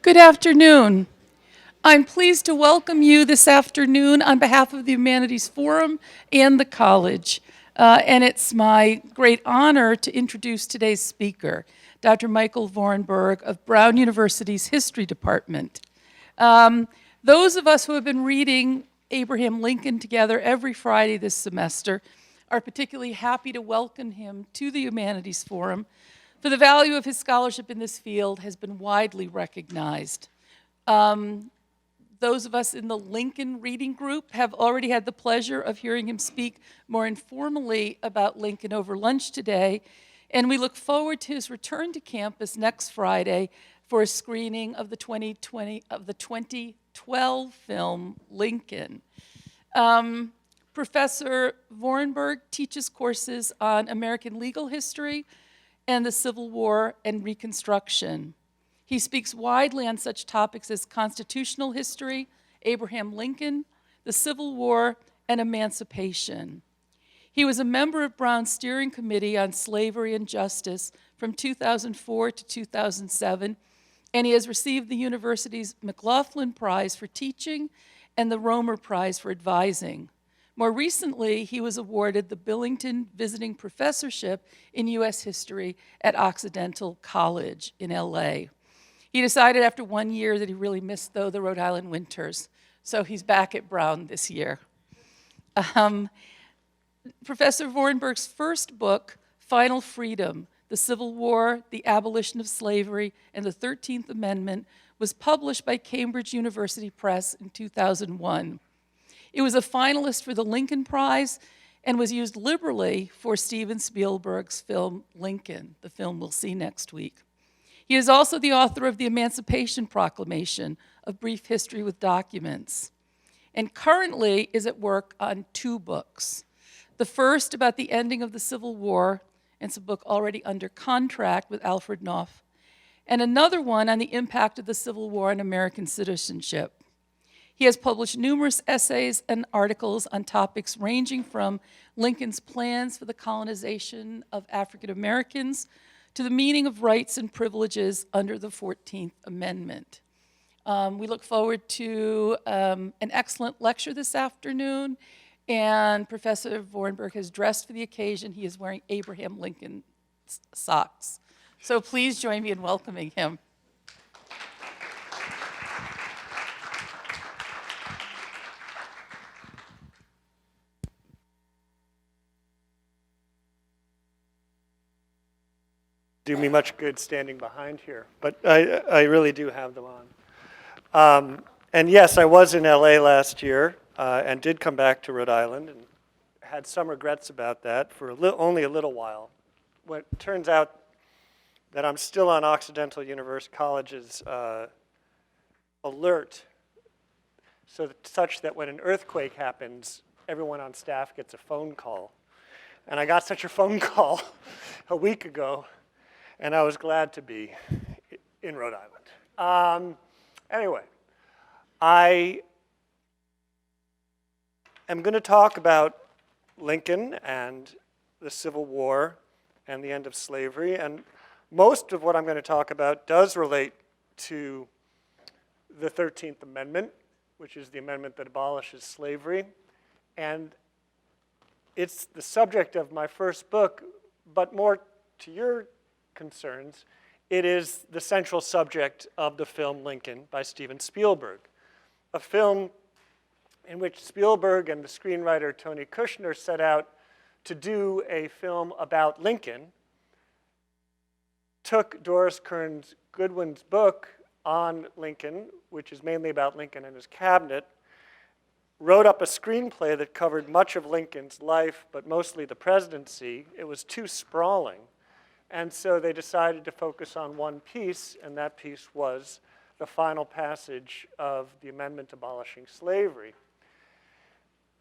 Good afternoon. I'm pleased to welcome you this afternoon on behalf of the Humanities Forum and the college. And it's my great honor to introduce today's speaker, Dr. Michael Vorenberg of Brown University's History Department. Those of us who have been reading Abraham Lincoln together every Friday this semester are particularly happy to welcome him to the Humanities Forum, for the value of his scholarship in this field has been widely recognized. Those of us in the Lincoln Reading Group have already had the pleasure of hearing him speak more informally about Lincoln over lunch today, and we look forward to his return to campus next Friday for a screening of the 2012 film Lincoln. Professor Vorenberg teaches courses on American legal history and the Civil War and Reconstruction. He speaks widely on such topics as constitutional history, Abraham Lincoln, the Civil War, and Emancipation. He was a member of Brown's Steering Committee on Slavery and Justice from 2004 to 2007, and he has received the university's McLaughlin Prize for teaching and the Romer Prize for advising. More recently, he was awarded the Billington Visiting Professorship in U.S. History at Occidental College in LA. He decided after 1 year that he really missed, though, the Rhode Island winters, so he's back at Brown this year. Professor Vorenberg's first book, Final Freedom, The Civil War, the Abolition of Slavery, and the 13th Amendment, was published by Cambridge University Press in 2001. It was a finalist for the Lincoln Prize and was used liberally for Steven Spielberg's film Lincoln, the film we'll see next week. He is also the author of the Emancipation Proclamation, A Brief History with Documents, and currently is at work on 2 books. The first about the ending of the Civil War, and it's a book already under contract with Alfred Knopf, and another one on the impact of the Civil War on American citizenship. He has published numerous essays and articles on topics ranging from Lincoln's plans for the colonization of African Americans to the meaning of rights and privileges under the 14th Amendment. We look forward to an excellent lecture this afternoon, and Professor Vorenberg has dressed for the occasion. He is wearing Abraham Lincoln socks. So please join me in welcoming him. Do me much good standing behind here, but I really do have them on. And yes, I was in LA last year and did come back to Rhode Island and had some regrets about that for only a little while. When it turns out that I'm still on Occidental University College's alert, such that when an earthquake happens, everyone on staff gets a phone call. And I got such a phone call a week ago, and I was glad to be in Rhode Island. Anyway, I am going to talk about Lincoln and the Civil War and the end of slavery, and most of what I'm going to talk about does relate to the 13th Amendment, which is the amendment that abolishes slavery, and it's the subject of my first book, but more to your concerns, it is the central subject of the film Lincoln by Steven Spielberg, a film in which Spielberg and the screenwriter Tony Kushner set out to do a film about Lincoln, took Doris Kearns Goodwin's book on Lincoln, which is mainly about Lincoln and his cabinet, wrote up a screenplay that covered much of Lincoln's life, but mostly the presidency. It was too sprawling. And so they decided to focus on one piece, and that piece was the final passage of the amendment abolishing slavery.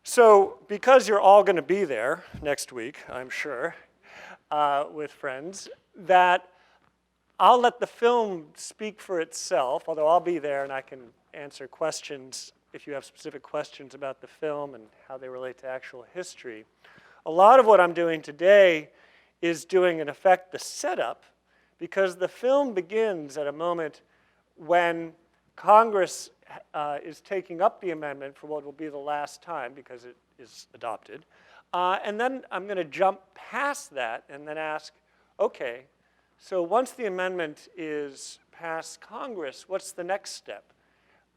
So because you're all going to be there next week, I'm sure, with friends, that I'll let the film speak for itself, although I'll be there and I can answer questions if you have specific questions about the film and how they relate to actual history. A lot of what I'm doing today is doing, in effect, the setup, because the film begins at a moment when Congress is taking up the amendment for what will be the last time because it is adopted. And then I'm going to jump past that and then ask, okay, so once the amendment is past Congress, what's the next step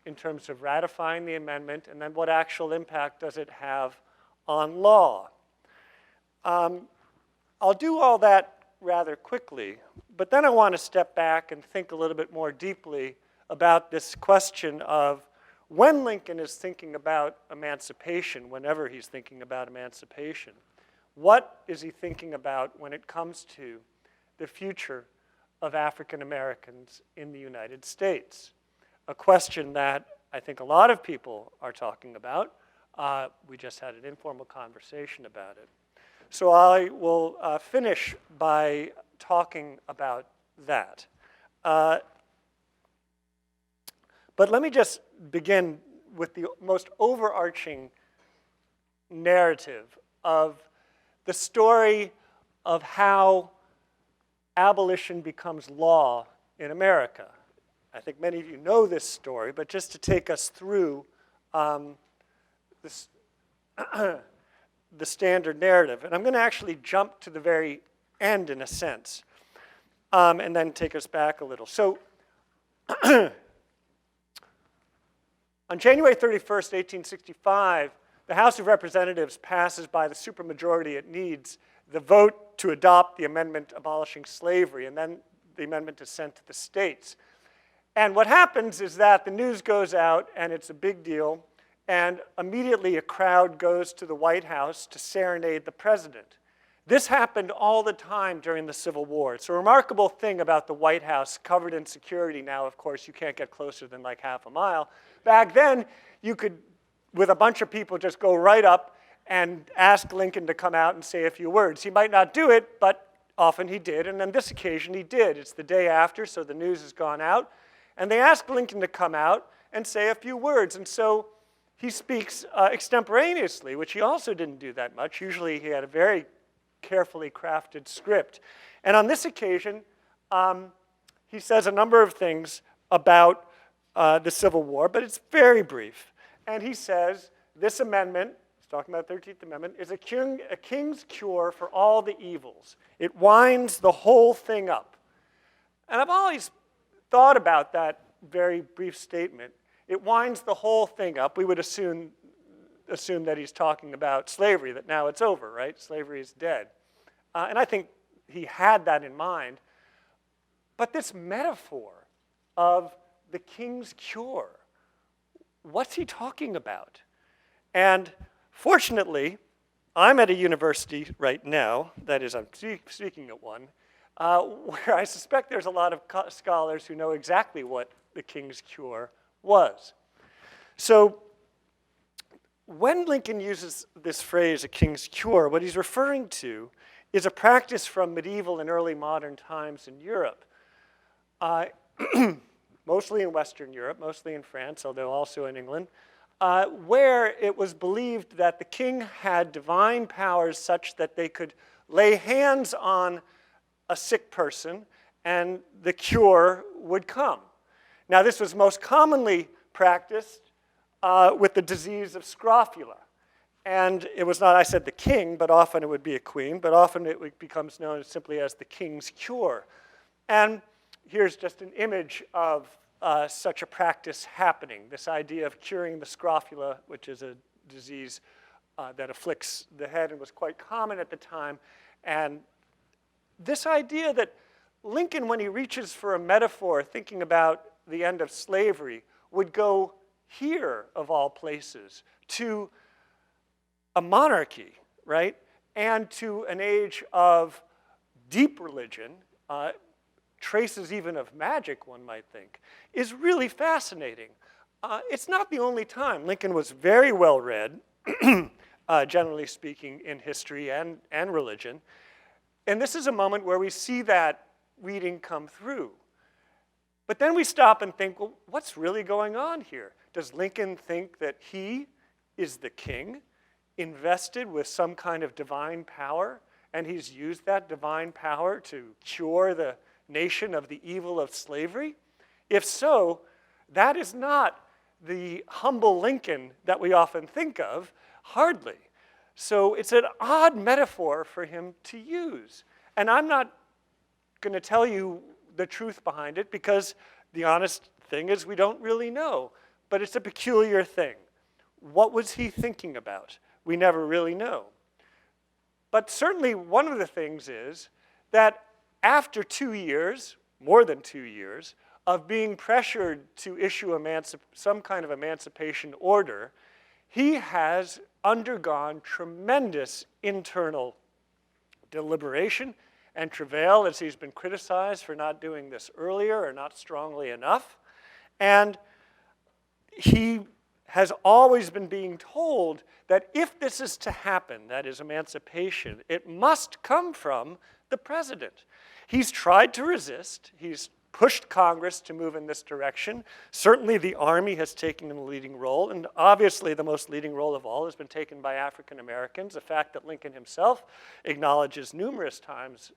in terms of ratifying the amendment, and then what actual impact does it have on law? I'll do all that rather quickly, but then I want to step back and think a little bit more deeply about this question of when Lincoln is thinking about emancipation, whenever he's thinking about emancipation, what is he thinking about when it comes to the future of African Americans in the United States? A question that I think a lot of people are talking about. We just had an informal conversation about it. So I will finish by talking about that. But let me just begin with the most overarching narrative of the story of how abolition becomes law in America. I think many of you know this story, but just to take us through this, the standard narrative. And I'm going to actually jump to the very end in a sense, and then take us back a little. So on January 31st, 1865, the House of Representatives passes by the supermajority it needs the vote to adopt the amendment abolishing slavery, and then the amendment is sent to the states. And what happens is that the news goes out, and it's a big deal, and immediately a crowd goes to the White House to serenade the president. This happened all the time during the Civil War. It's a remarkable thing about the White House, covered in security. Now, of course, you can't get closer than like half a mile. Back then, you could, with a bunch of people, just go right up and ask Lincoln to come out and say a few words. He might not do it, but often he did, and on this occasion he did. It's the day after, so the news has gone out, and they asked Lincoln to come out and say a few words, and so he speaks extemporaneously, which he also didn't do that much. Usually he had a very carefully crafted script. And on this occasion, he says a number of things about the Civil War, but it's very brief. And he says, this amendment, he's talking about the 13th Amendment, is a king's cure for all the evils. It winds the whole thing up. And I've always thought about that very brief statement. It winds the whole thing up. We would assume that he's talking about slavery, that now it's over, right? Slavery is dead. And I think he had that in mind. But this metaphor of the king's cure, what's he talking about? And fortunately, I'm at a university right now, that is, I'm speaking at one, where I suspect there's a lot of scholars who know exactly what the king's cure was. So when Lincoln uses this phrase, a king's cure, what he's referring to is a practice from medieval and early modern times in Europe, mostly in Western Europe, mostly in France, although also in England, where it was believed that the king had divine powers such that they could lay hands on a sick person and the cure would come. Now, this was most commonly practiced with the disease of scrofula. And it was not, I said, the king, but often it would be a queen, but often it becomes known simply as the king's cure. And here's just an image of such a practice happening, this idea of curing the scrofula, which is a disease that afflicts the head and was quite common at the time. And this idea that Lincoln, when he reaches for a metaphor, thinking about the end of slavery, would go here, of all places, to a monarchy, right? And to an age of deep religion, traces even of magic, one might think, is really fascinating. It's not the only time. Lincoln was very well read, generally speaking, in history and religion. And this is a moment where we see that reading come through. But then we stop and think, well, what's really going on here? Does Lincoln think that he is the king, invested with some kind of divine power, and he's used that divine power to cure the nation of the evil of slavery? If so, that is not the humble Lincoln that we often think of, hardly. So it's an odd metaphor for him to use. And I'm not going to tell you the truth behind it, because the honest thing is we don't really know. But it's a peculiar thing. What was he thinking about? We never really know. But certainly one of the things is that after 2 years, more than 2 years, of being pressured to issue some kind of emancipation order, he has undergone tremendous internal deliberation and travail, as he's been criticized for not doing this earlier or not strongly enough. And he has always been being told that if this is to happen, that is emancipation, it must come from the president. He's tried to resist. He's pushed Congress to move in this direction. Certainly the Army has taken a leading role, and obviously the most leading role of all has been taken by African Americans, a fact that Lincoln himself acknowledges numerous times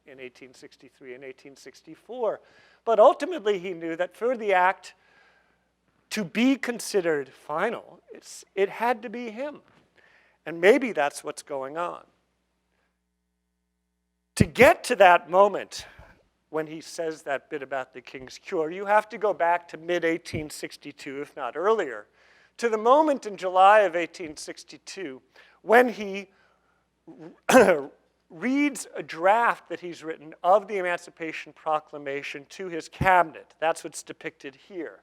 in 1863 and 1864. But ultimately he knew that for the act to be considered final, it had to be him. And maybe that's what's going on. To get to that moment when he says that bit about the King's Cure, you have to go back to mid-1862, if not earlier, to the moment in July of 1862 when he reads a draft that he's written of the Emancipation Proclamation to his cabinet. That's what's depicted here.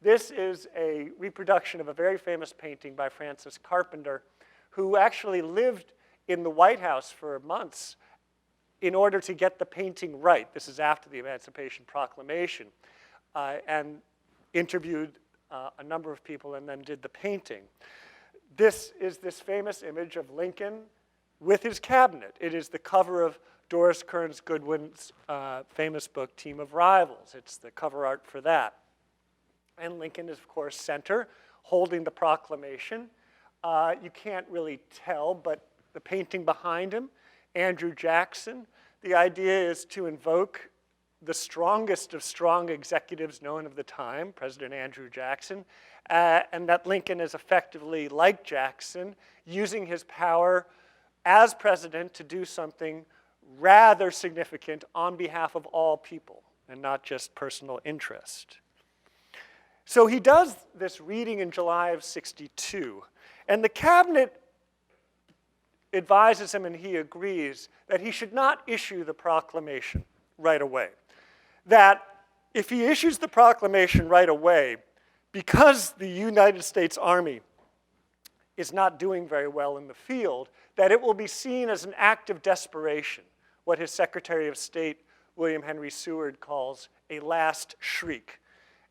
This is a reproduction of a very famous painting by Francis Carpenter, who actually lived in the White House for months in order to get the painting right. This is after the Emancipation Proclamation, and interviewed a number of people and then did the painting. This is this famous image of Lincoln with his cabinet. It is the cover of Doris Kearns Goodwin's famous book, Team of Rivals. It's the cover art for that. And Lincoln is, of course, center, holding the proclamation. You can't really tell, but the painting behind him, Andrew Jackson. The idea is to invoke the strongest of strong executives known of the time, President Andrew Jackson, and that Lincoln is effectively, like Jackson, using his power as president to do something rather significant on behalf of all people and not just personal interest. So he does this reading in July of '62, and the cabinet advises him, and he agrees, that he should not issue the proclamation right away. That if he issues the proclamation right away, because the United States Army is not doing very well in the field, that it will be seen as an act of desperation, what his Secretary of State, William Henry Seward, calls a last shriek.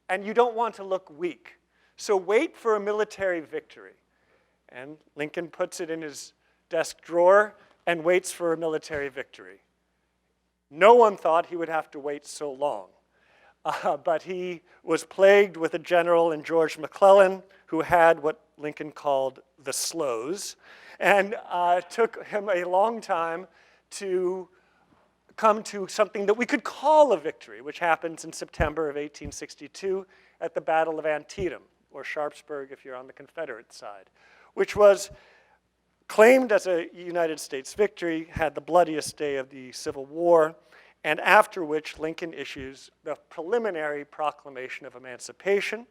And you don't want to look weak. So wait for a military victory. And Lincoln puts it in his desk drawer and waits for a military victory. No one thought he would have to wait so long. But he was plagued with a general in George McClellan who had what Lincoln called the slows, and took him a long time to come to something that we could call a victory, which happens in September of 1862 at the Battle of Antietam, or Sharpsburg if you're on the Confederate side, which was claimed as a United States victory, had the bloodiest day of the Civil War, and after which Lincoln issues the preliminary Proclamation of Emancipation,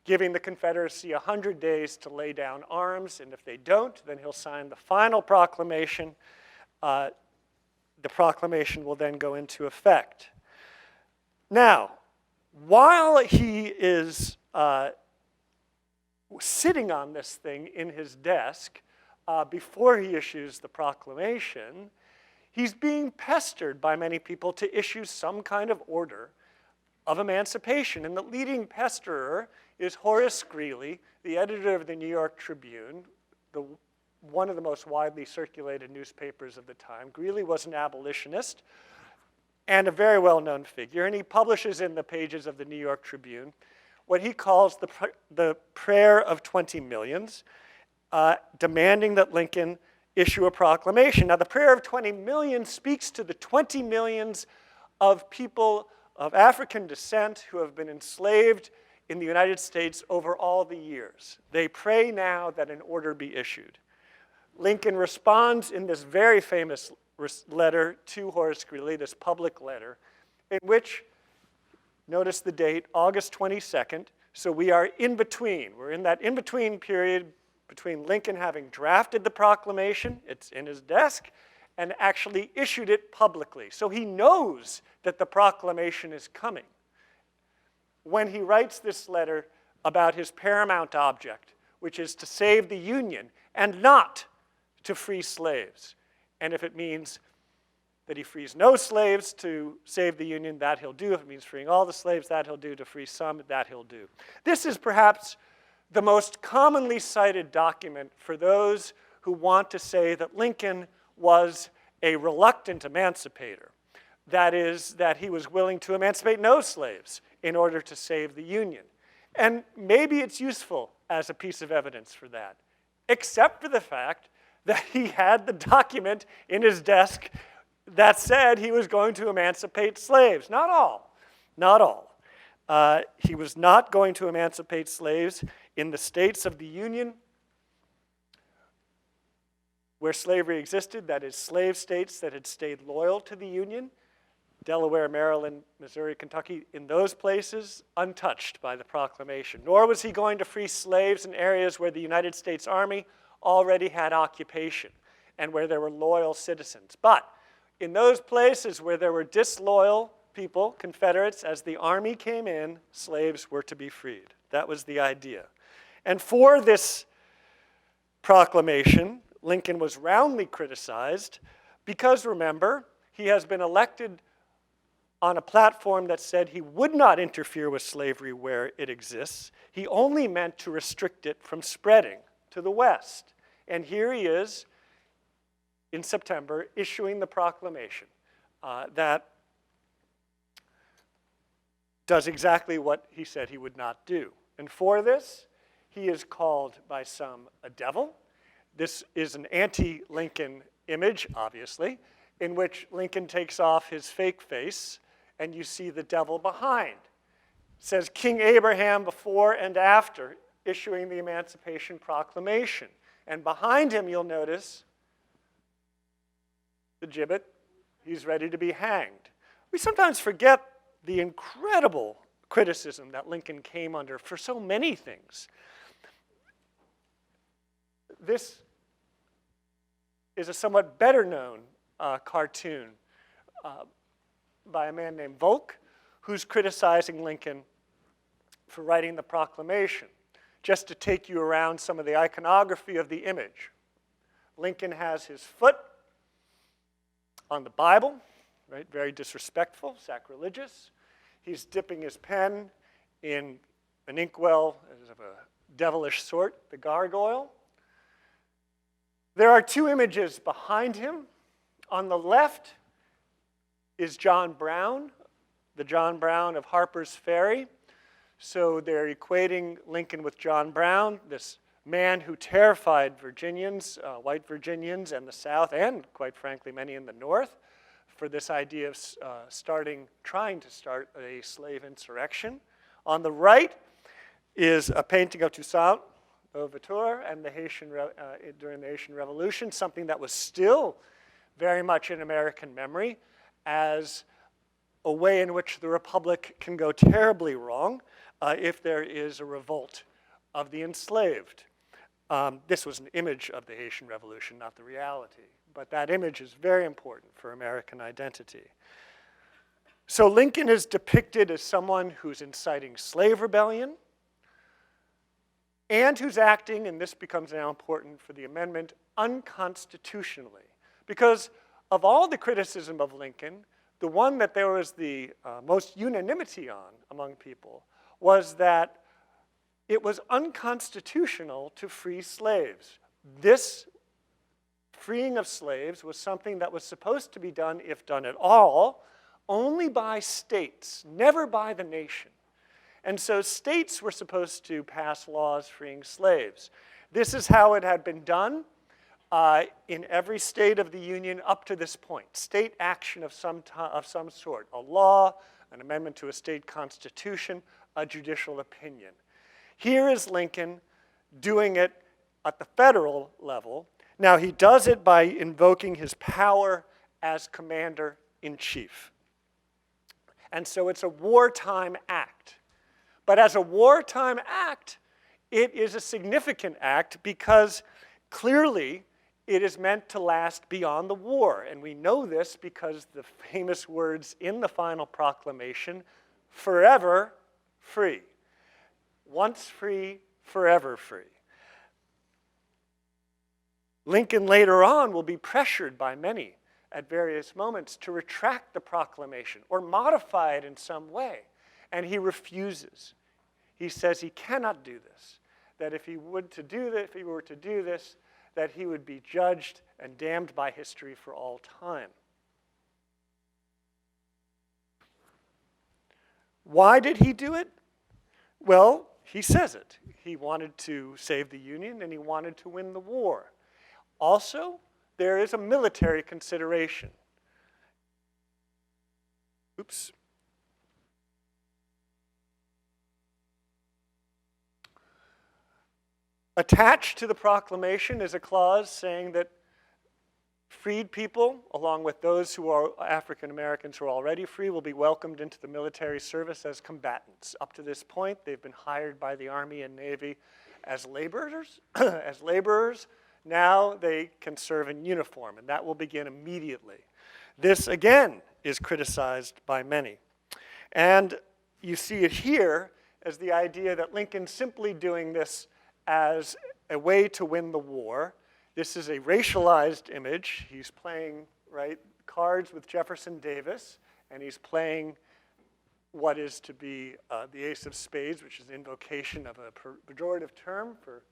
giving the Confederacy 100 days to lay down arms, and if they don't, then he'll sign the final proclamation. The proclamation will then go into effect. Now, while he is sitting on this thing in his desk, before he issues the proclamation, he's being pestered by many people to issue some kind of order of emancipation. And the leading pesterer is Horace Greeley, the editor of the New York Tribune, one of the most widely circulated newspapers of the time. Greeley was an abolitionist and a very well-known figure, and he publishes in the pages of the New York Tribune what he calls the prayer of 20 millions, demanding that Lincoln issue a proclamation. Now, the prayer of 20 million speaks to the 20 millions of people of African descent who have been enslaved in the United States over all the years. They pray now that an order be issued. Lincoln responds in this very famous letter to Horace Greeley, this public letter, in which, notice the date, August 22nd, so we are in between. We're in that in-between period between Lincoln having drafted the proclamation, it's in his desk, and actually issued it publicly. So he knows that the proclamation is coming when he writes this letter about his paramount object, which is to save the Union and not to free slaves. And if it means that he frees no slaves to save the Union, that he'll do. If it means freeing all the slaves, that he'll do. To free some, that he'll do. This is perhaps the most commonly cited document for those who want to say that Lincoln was a reluctant emancipator. That is, that he was willing to emancipate no slaves in order to save the Union. And maybe it's useful as a piece of evidence for that, except for the fact that he had the document in his desk that said he was going to emancipate slaves. Not all. Not all. He was not going to emancipate slaves in the states of the Union where slavery existed, that is, slave states that had stayed loyal to the Union, Delaware, Maryland, Missouri, Kentucky, in those places, untouched by the proclamation. Nor was he going to free slaves in areas where the United States Army already had occupation and where there were loyal citizens. But in those places where there were disloyal people, Confederates, as the army came in, slaves were to be freed. That was the idea. And for this proclamation, Lincoln was roundly criticized because, remember, he has been elected on a platform that said he would not interfere with slavery where it exists. He only meant to restrict it from spreading to the West. And here he is in September issuing the proclamation that does exactly what he said he would not do. And for this, he is called by some a devil. This is an anti-Lincoln image, obviously, in which Lincoln takes off his fake face and you see the devil behind. It says King Abraham before and after issuing the Emancipation Proclamation. And behind him, you'll notice the gibbet. He's ready to be hanged. We sometimes forget the incredible criticism that Lincoln came under for so many things. This is a somewhat better known cartoon by a man named Volk, who's criticizing Lincoln for writing the proclamation. Just to take you around some of the iconography of the image. Lincoln has his foot on the Bible, right? Very disrespectful, sacrilegious. He's dipping his pen in an inkwell of a devilish sort, the gargoyle. There are two images behind him. On the left is John Brown, the John Brown of Harper's Ferry. So they're equating Lincoln with John Brown, this man who terrified Virginians, white Virginians and the South, and quite frankly, many in the North, for this idea of trying to start a slave insurrection. On the right is a painting of Toussaint Louverture and during the Haitian Revolution, something that was still very much in American memory as a way in which the Republic can go terribly wrong if there is a revolt of the enslaved. This was an image of the Haitian Revolution, not the reality. But that image is very important for American identity. So Lincoln is depicted as someone who's inciting slave rebellion and who's acting, and this becomes now important for the amendment, unconstitutionally. Because of all the criticism of Lincoln, the one that there was the most unanimity on among people was that it was unconstitutional to free slaves. This freeing of slaves was something that was supposed to be done, if done at all, only by states, never by the nation. And so states were supposed to pass laws freeing slaves. This is how it had been done in every state of the Union up to this point. State action of some sort, a law, an amendment to a state constitution, a judicial opinion. Here is Lincoln doing it at the federal level. Now, he does it by invoking his power as commander-in-chief. And so it's a wartime act. But as a wartime act, it is a significant act because clearly it is meant to last beyond the war. And we know this because the famous words in the final proclamation, forever free. Once free, forever free. Lincoln later on will be pressured by many at various moments to retract the proclamation or modify it in some way. And he refuses. He says he cannot do this, that if he were to do this, that he would be judged and damned by history for all time. Why did he do it? Well, he says it. He wanted to save the Union and he wanted to win the war. Also, there is a military consideration. Oops. Attached to the proclamation is a clause saying that freed people, along with those who are African Americans who are already free, will be welcomed into the military service as combatants. Up to this point, they've been hired by the Army and Navy as laborers. Now they can serve in uniform, and that will begin immediately. This, again, is criticized by many. And you see it here as the idea that Lincoln's simply doing this as a way to win the war. This is a racialized image. He's playing, right, cards with Jefferson Davis, and he's playing what is to be the ace of spades, which is an invocation of a pejorative term for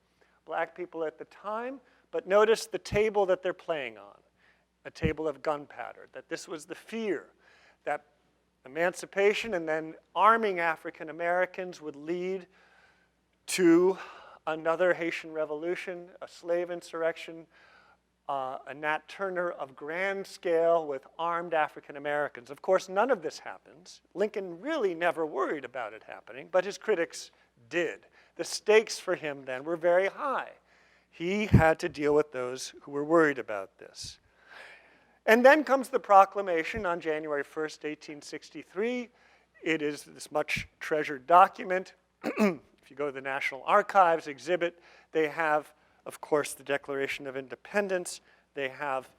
black people at the time. But notice the table that they're playing on, a table of gunpowder, that this was the fear that emancipation and then arming African Americans would lead to another Haitian Revolution, a slave insurrection, a Nat Turner of grand scale with armed African Americans. Of course, none of this happens. Lincoln really never worried about it happening, but his critics did. The stakes for him then were very high. He had to deal with those who were worried about this. And then comes the proclamation on January 1st, 1863. It is this much treasured document. If you go to the National Archives exhibit, they have, of course, the Declaration of Independence. They have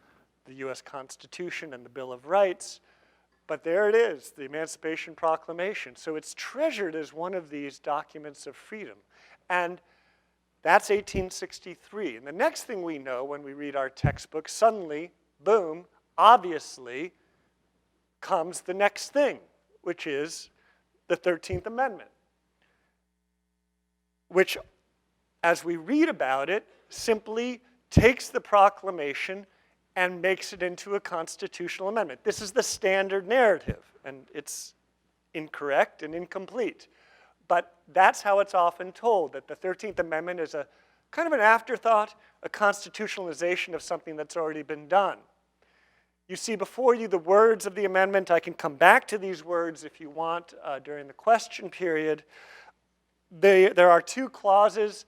the US Constitution and the Bill of Rights. But there it is, the Emancipation Proclamation. So it's treasured as one of these documents of freedom. And that's 1863. And the next thing we know when we read our textbook, suddenly, boom, obviously, comes the next thing, which is the 13th Amendment, which, as we read about it, simply takes the proclamation and makes it into a constitutional amendment. This is the standard narrative, and it's incorrect and incomplete. But that's how it's often told, that the 13th Amendment is a kind of an afterthought, a constitutionalization of something that's already been done. You see before you the words of the amendment. I can come back to these words if you want during the question period. There are two clauses,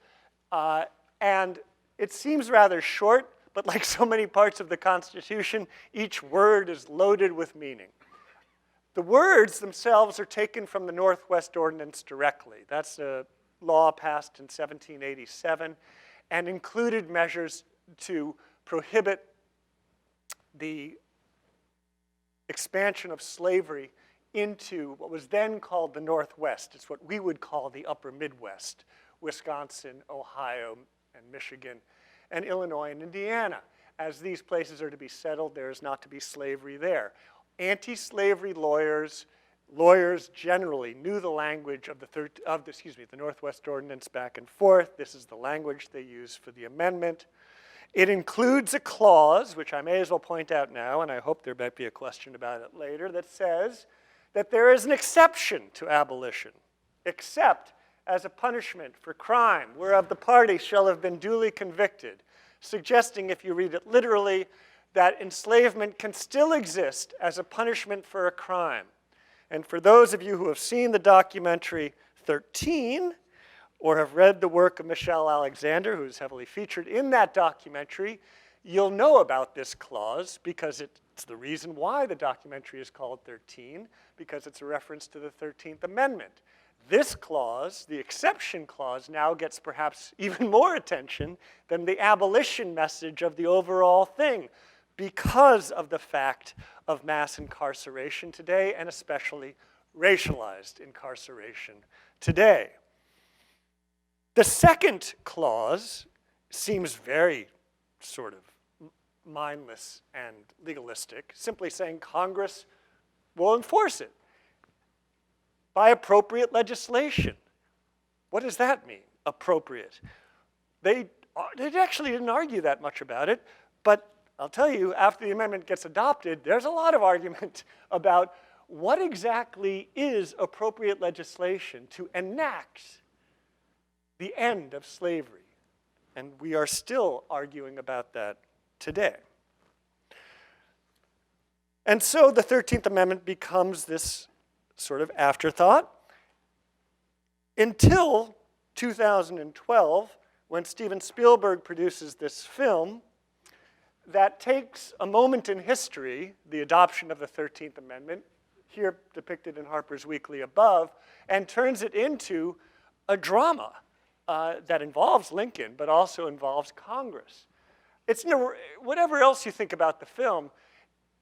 and it seems rather short, but like so many parts of the Constitution, each word is loaded with meaning. The words themselves are taken from the Northwest Ordinance directly. That's a law passed in 1787 and included measures to prohibit the expansion of slavery into what was then called the Northwest. It's what we would call the Upper Midwest, Wisconsin, Ohio, and Michigan, and Illinois and Indiana. As these places are to be settled, there is not to be slavery there. Anti-slavery lawyers generally knew the language of the Northwest Ordinance back and forth. This is the language they use for the amendment. It includes a clause, which I may as well point out now, and I hope there might be a question about it later, that says that there is an exception to abolition, except as a punishment for crime whereof the party shall have been duly convicted, suggesting, if you read it literally, that enslavement can still exist as a punishment for a crime. And for those of you who have seen the documentary 13, or have read the work of Michelle Alexander, who's heavily featured in that documentary, you'll know about this clause because it's the reason why the documentary is called 13, because it's a reference to the 13th Amendment. This clause, the exception clause, now gets perhaps even more attention than the abolition message of the overall thing because of the fact of mass incarceration today, and especially racialized incarceration today. The second clause seems very sort of mindless and legalistic, simply saying Congress will enforce it by appropriate legislation. What does that mean, appropriate? They actually didn't argue that much about it, but I'll tell you, after the amendment gets adopted, there's a lot of argument about what exactly is appropriate legislation to enact the end of slavery. And we are still arguing about that today. And so the 13th Amendment becomes this sort of afterthought until 2012, when Steven Spielberg produces this film that takes a moment in history, the adoption of the 13th Amendment, here depicted in Harper's Weekly above, and turns it into a drama that involves Lincoln, but also involves Congress. It's whatever else you think about the film,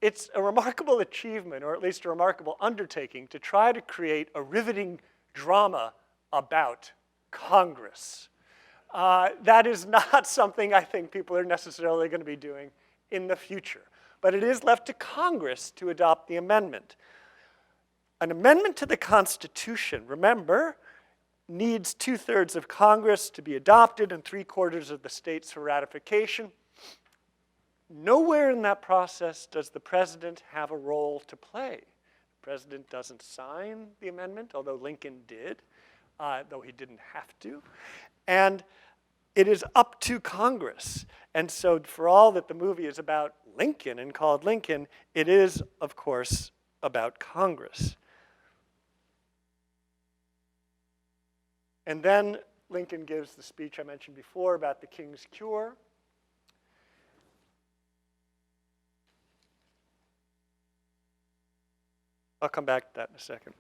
it's a remarkable achievement, or at least a remarkable undertaking, to try to create a riveting drama about Congress. That is not something I think people are necessarily going to be doing in the future. But it is left to Congress to adopt the amendment. An amendment to the Constitution, remember, needs 2/3 of Congress to be adopted and 3/4 of the states for ratification. Nowhere in that process does the president have a role to play. The president doesn't sign the amendment, although Lincoln did, though he didn't have to. And it is up to Congress. And so for all that the movie is about Lincoln and called Lincoln, it is, of course, about Congress. And then Lincoln gives the speech I mentioned before about the King's Cure. I'll come back to that in a second.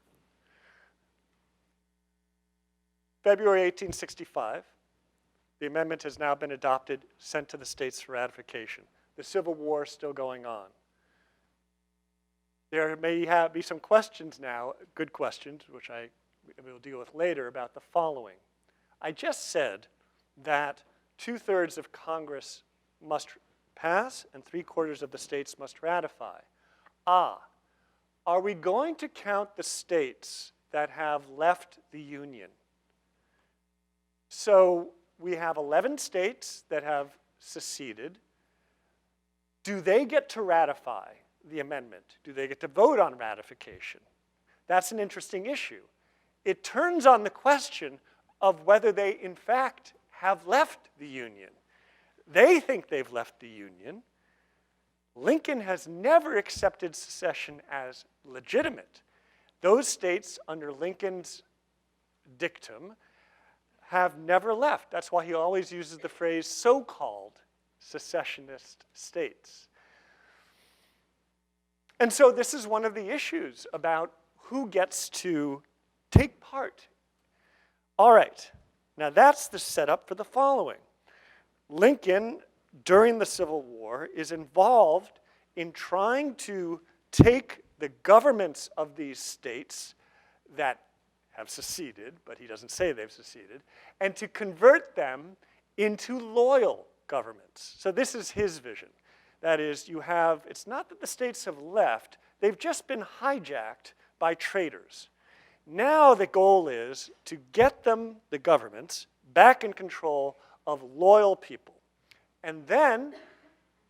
February 1865, the amendment has now been adopted, sent to the states for ratification. The Civil War is still going on. There may be some questions now, good questions, which I will deal with later, about the following. I just said that 2/3 of Congress must pass and 3/4 of the states must ratify. Are we going to count the states that have left the Union? So we have 11 states that have seceded. Do they get to ratify the amendment? Do they get to vote on ratification? That's an interesting issue. It turns on the question of whether they, in fact, have left the Union. They think they've left the Union. Lincoln has never accepted secession as legitimate. Those states, under Lincoln's dictum, have never left. That's why he always uses the phrase so-called secessionist states. And so this is one of the issues about who gets to take part. All right, now that's the setup for the following. Lincoln, during the Civil War, is involved in trying to take the governments of these states that have seceded, but he doesn't say they've seceded, and to convert them into loyal governments. So this is his vision. That is, it's not that the states have left, they've just been hijacked by traitors. Now the goal is to get them, the governments, back in control of loyal people. And then,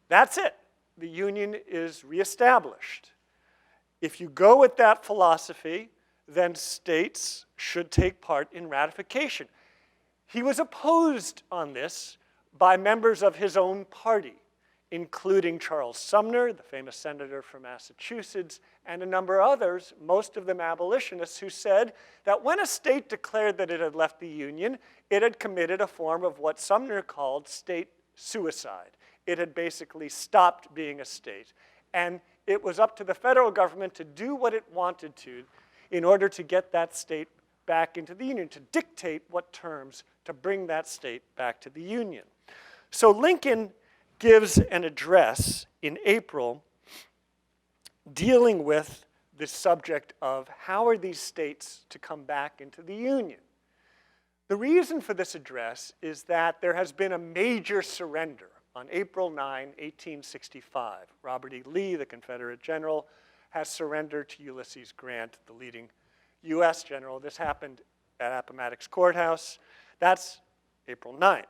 that's it. The Union is reestablished. If you go with that philosophy, then states should take part in ratification. He was opposed on this by members of his own party. including Charles Sumner, the famous senator from Massachusetts, and a number of others, most of them abolitionists, who said that when a state declared that it had left the Union, it had committed a form of what Sumner called state suicide. It had basically stopped being a state. And it was up to the federal government to do what it wanted to in order to get that state back into the Union, to dictate what terms to bring that state back to the Union. So Lincoln gives an address in April dealing with the subject of how are these states to come back into the Union. The reason for this address is that there has been a major surrender on April 9, 1865. Robert E. Lee, the Confederate general, has surrendered to Ulysses Grant, the leading US general. This happened at Appomattox Courthouse. That's April 9th.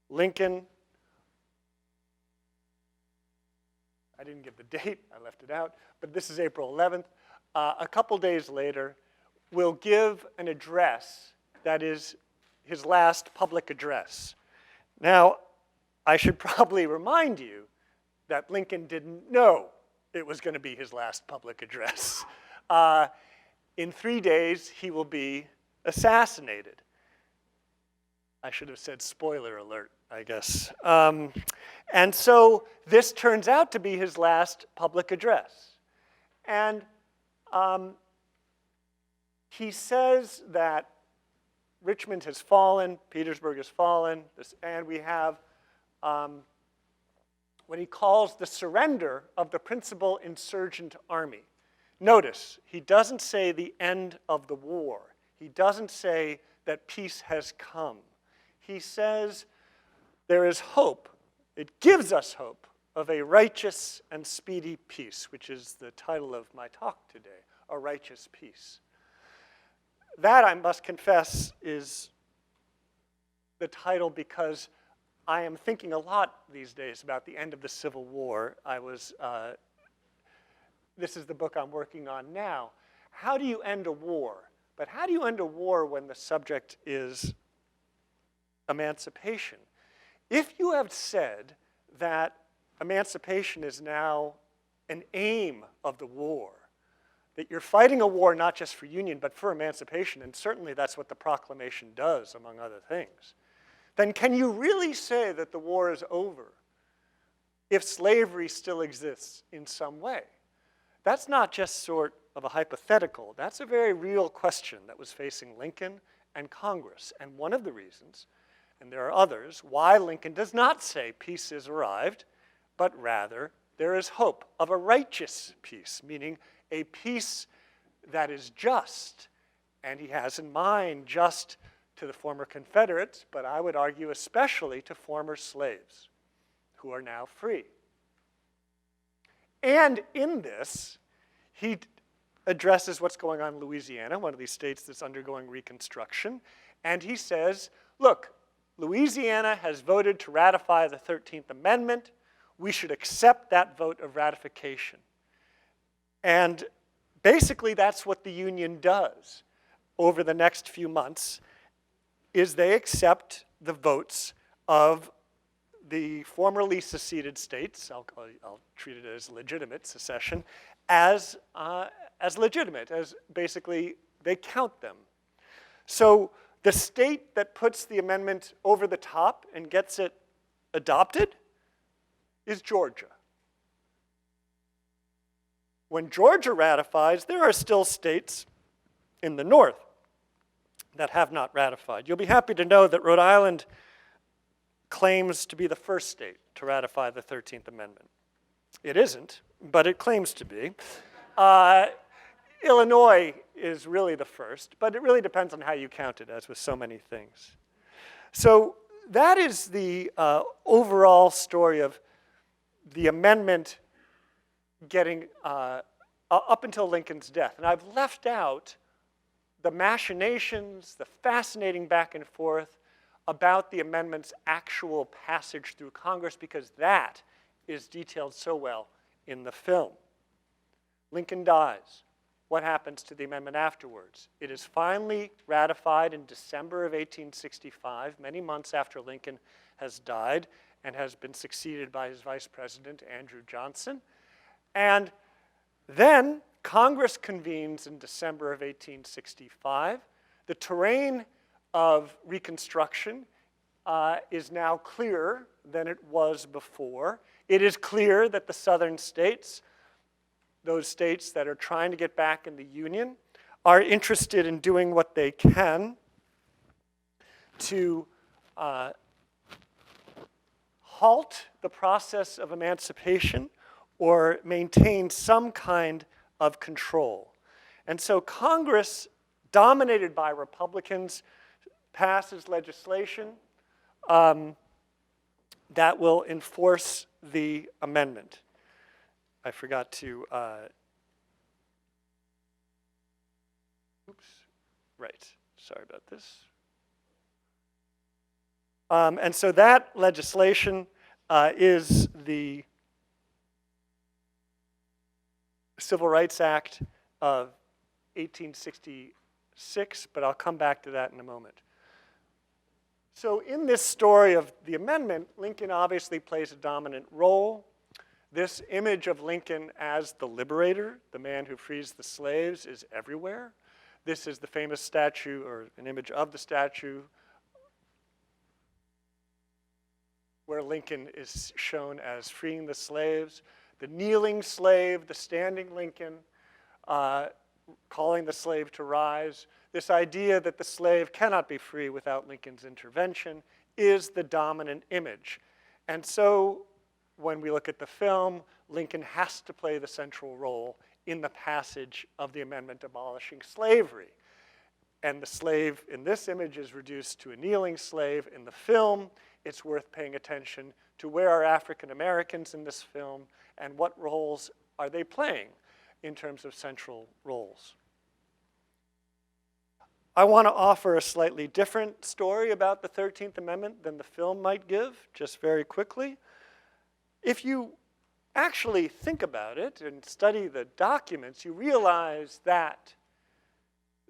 Lincoln, I didn't give the date, I left it out, but this is April 11th. A couple days later, will give an address that is his last public address. Now, I should probably remind you that Lincoln didn't know it was going to be his last public address. In 3 days, he will be assassinated. I should have said spoiler alert, I guess. And so this turns out to be his last public address. And he says that Richmond has fallen, Petersburg has fallen, and we have what he calls the surrender of the principal insurgent army. Notice, he doesn't say the end of the war. He doesn't say that peace has come. He says there is hope. It gives us hope of a righteous and speedy peace, which is the title of my talk today, A Righteous Peace. That, I must confess, is the title because I am thinking a lot these days about the end of the Civil War. This is the book I'm working on now. How do you end a war? But how do you end a war when the subject is emancipation? If you have said that emancipation is now an aim of the war, that you're fighting a war not just for union, but for emancipation, and certainly that's what the proclamation does, among other things, then can you really say that the war is over if slavery still exists in some way? That's not just sort of a hypothetical. That's a very real question that was facing Lincoln and Congress. And one of the reasons, and there are others, why Lincoln does not say peace is arrived, but rather there is hope of a righteous peace, meaning a peace that is just. And he has in mind just to the former Confederates, but I would argue especially to former slaves who are now free. And in this, he addresses what's going on in Louisiana, one of these states that's undergoing reconstruction, and he says, look, Louisiana has voted to ratify the 13th Amendment. We should accept that vote of ratification. And basically, that's what the Union does over the next few months, is they accept the votes of the formerly seceded states, I'll treat it as legitimate secession, as legitimate, as basically they count them. So the state that puts the amendment over the top and gets it adopted is Georgia. When Georgia ratifies, there are still states in the north that have not ratified. You'll be happy to know that Rhode Island claims to be the first state to ratify the 13th Amendment. It isn't, but it claims to be. Illinois is really the first, but it really depends on how you count it, as with so many things. So that is the overall story of the amendment getting up until Lincoln's death. And I've left out the machinations, the fascinating back and forth about the amendment's actual passage through Congress, because that is detailed so well in the film. Lincoln dies. What happens to the amendment afterwards? It is finally ratified in December of 1865, many months after Lincoln has died, and has been succeeded by his vice president, Andrew Johnson. And then Congress convenes in December of 1865. The terrain of Reconstruction is now clearer than it was before. It is clear that the southern states, those states that are trying to get back in the Union, are interested in doing what they can to halt the process of emancipation or maintain some kind of control. And so Congress, dominated by Republicans, passes legislation that will enforce the amendment. I forgot to, oops, right, sorry about this. And so that legislation is the Civil Rights Act of 1866, but I'll come back to that in a moment. So in this story of the amendment, Lincoln obviously plays a dominant role. This image of Lincoln as the liberator, the man who frees the slaves, is everywhere. This is the famous statue, or an image of the statue, where Lincoln is shown as freeing the slaves. The kneeling slave, the standing Lincoln, calling the slave to rise. This idea that the slave cannot be free without Lincoln's intervention is the dominant image. And so when we look at the film, Lincoln has to play the central role in the passage of the amendment abolishing slavery. And the slave in this image is reduced to a kneeling slave. In the film, it's worth paying attention to where are African Americans in this film and what roles are they playing in terms of central roles. I want to offer a slightly different story about the 13th Amendment than the film might give, just very quickly. If you actually think about it and study the documents, you realize that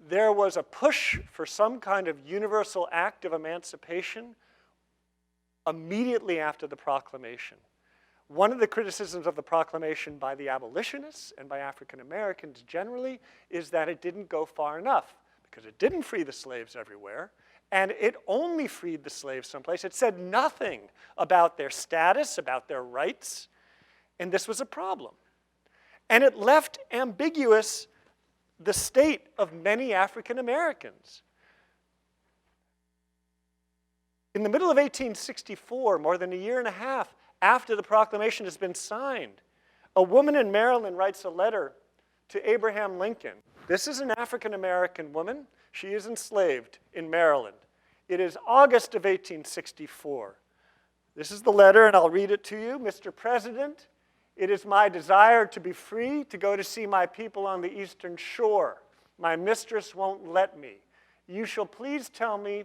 there was a push for some kind of universal act of emancipation immediately after the proclamation. One of the criticisms of the proclamation by the abolitionists and by African Americans generally is that it didn't go far enough, because it didn't free the slaves everywhere, and it only freed the slaves someplace. It said nothing about their status, about their rights, and this was a problem. And it left ambiguous the state of many African Americans. In the middle of 1864, more than a year and a half after the proclamation has been signed, a woman in Maryland writes a letter to Abraham Lincoln. This is an African American woman. She is enslaved in Maryland. It is August of 1864. This is the letter, and I'll read it to you. Mr. President, it is my desire to be free to go to see my people on the Eastern Shore. My mistress won't let me. You shall please tell me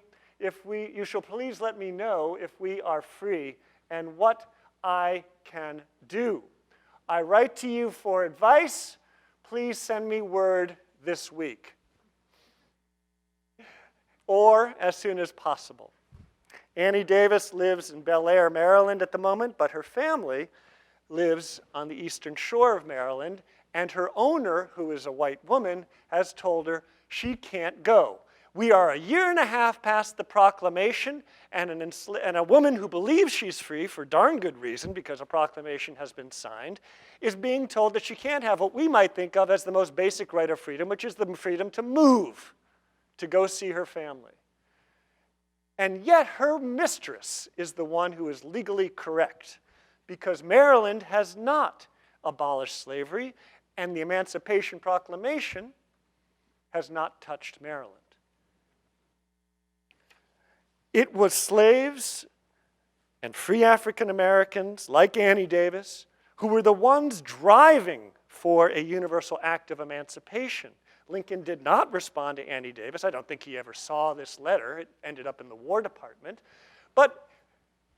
you shall please let me know if we are free and what I can do. I write to you for advice. Please send me word this week, or as soon as possible. Annie Davis lives in Bel Air, Maryland at the moment, but her family lives on the Eastern Shore of Maryland, and her owner, who is a white woman, has told her she can't go. We are a year and a half past the proclamation, and a woman who believes she's free for darn good reason, because a proclamation has been signed, is being told that she can't have what we might think of as the most basic right of freedom, which is the freedom to move, to go see her family. And yet her mistress is the one who is legally correct, because Maryland has not abolished slavery, and the Emancipation Proclamation has not touched Maryland. It was slaves and free African Americans like Annie Davis who were the ones driving for a universal act of emancipation. Lincoln did not respond to Annie Davis. I don't think he ever saw this letter. It ended up in the War Department. But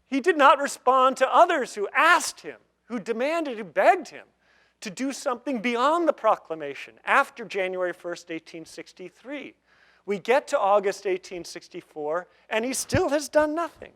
he did not respond to others who asked him, who demanded, who begged him to do something beyond the proclamation after January 1st, 1863. We get to August 1864, and he still has done nothing.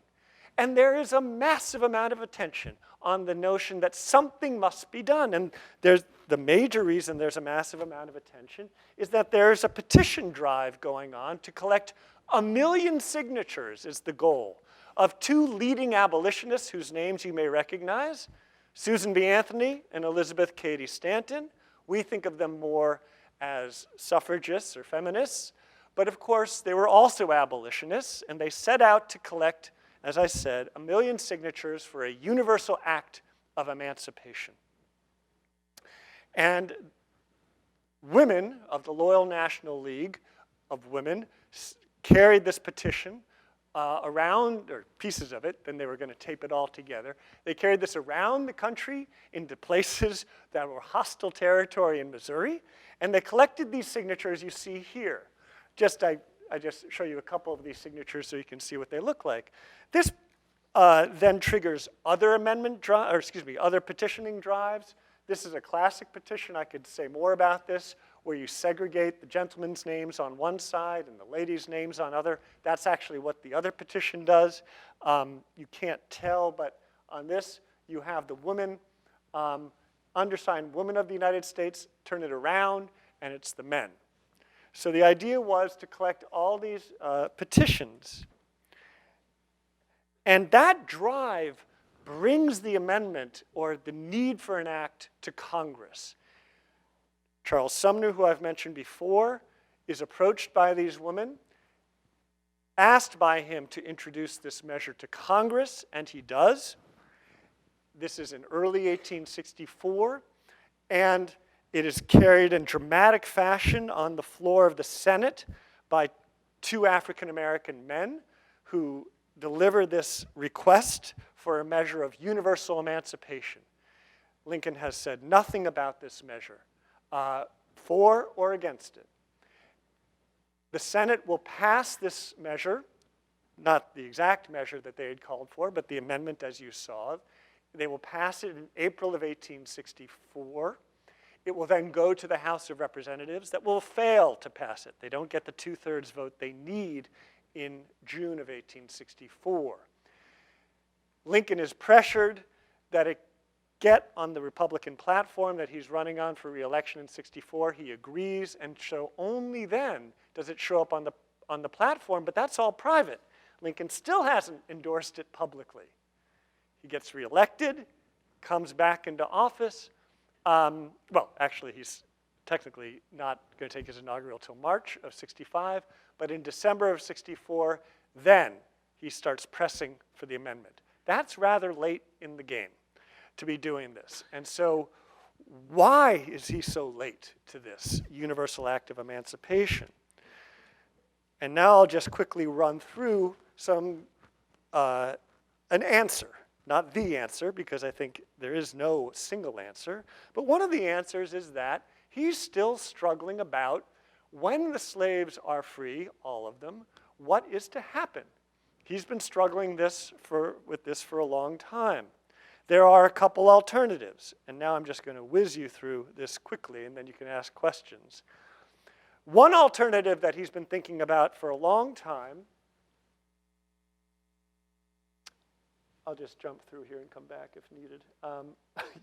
And there is a massive amount of attention on the notion that something must be done. And the major reason there's a massive amount of attention is that there's a petition drive going on to collect 1 million signatures is the goal of two leading abolitionists whose names you may recognize, Susan B. Anthony and Elizabeth Cady Stanton. We think of them more as suffragists or feminists, but of course they were also abolitionists, and they set out to collect, as I said, 1 million signatures for a universal act of emancipation. And women of the Loyal National League of Women carried this petition around, or pieces of it, then they were going to tape it all together. They carried this around the country into places that were hostile territory in Missouri, and they collected these signatures you see here. I just show you a couple of these signatures so you can see what they look like. This then triggers other other petitioning drives. This is a classic petition. I could say more about this, where you segregate the gentlemen's names on one side and the ladies' names on other. That's actually what the other petition does. You can't tell, but on this, you have the woman, undersigned woman of the United States, turn it around, and it's the men. So the idea was to collect all these petitions. And that drive brings the amendment, or the need for an act, to Congress. Charles Sumner, who I've mentioned before, is approached by these women, asked by him to introduce this measure to Congress, and he does. This is in early 1864, and it is carried in dramatic fashion on the floor of the Senate by two African-American men who deliver this request for a measure of universal emancipation. Lincoln has said nothing about this measure, for or against it. The Senate will pass this measure, not the exact measure that they had called for, but the amendment as you saw. They will pass it in April of 1864. It will then go to the House of Representatives that will fail to pass it. They don't get the 2/3 vote they need in June of 1864. Lincoln is pressured that it get on the Republican platform that he's running on for re-election in 64. He agrees, and so only then does it show up on the platform, but that's all private. Lincoln still hasn't endorsed it publicly. He gets re-elected, comes back into office. Well, actually, he's technically not going to take his inaugural till March of 65, but in December of 64, then he starts pressing for the amendment. That's rather late in the game to be doing this. And so why is he so late to this universal act of emancipation? And now I'll just quickly run through an answer. Not the answer, because I think there is no single answer. But one of the answers is that he's still struggling about when the slaves are free, all of them, what is to happen? He's been struggling with this for a long time. There are a couple alternatives, and now I'm just going to whiz you through this quickly, and then you can ask questions. One alternative that he's been thinking about for a long time, I'll just jump through here and come back if needed.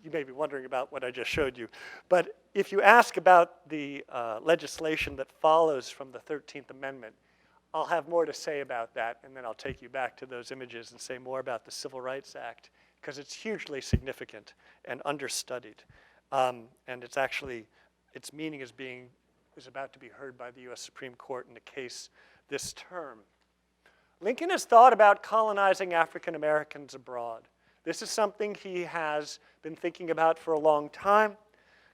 You may be wondering about what I just showed you. But if you ask about the legislation that follows from the 13th Amendment, I'll have more to say about that, and then I'll take you back to those images and say more about the Civil Rights Act, because it's hugely significant and understudied. And it's actually, its meaning is about to be heard by the US Supreme Court in a case this term. Lincoln has thought about colonizing African Americans abroad. This is something he has been thinking about for a long time.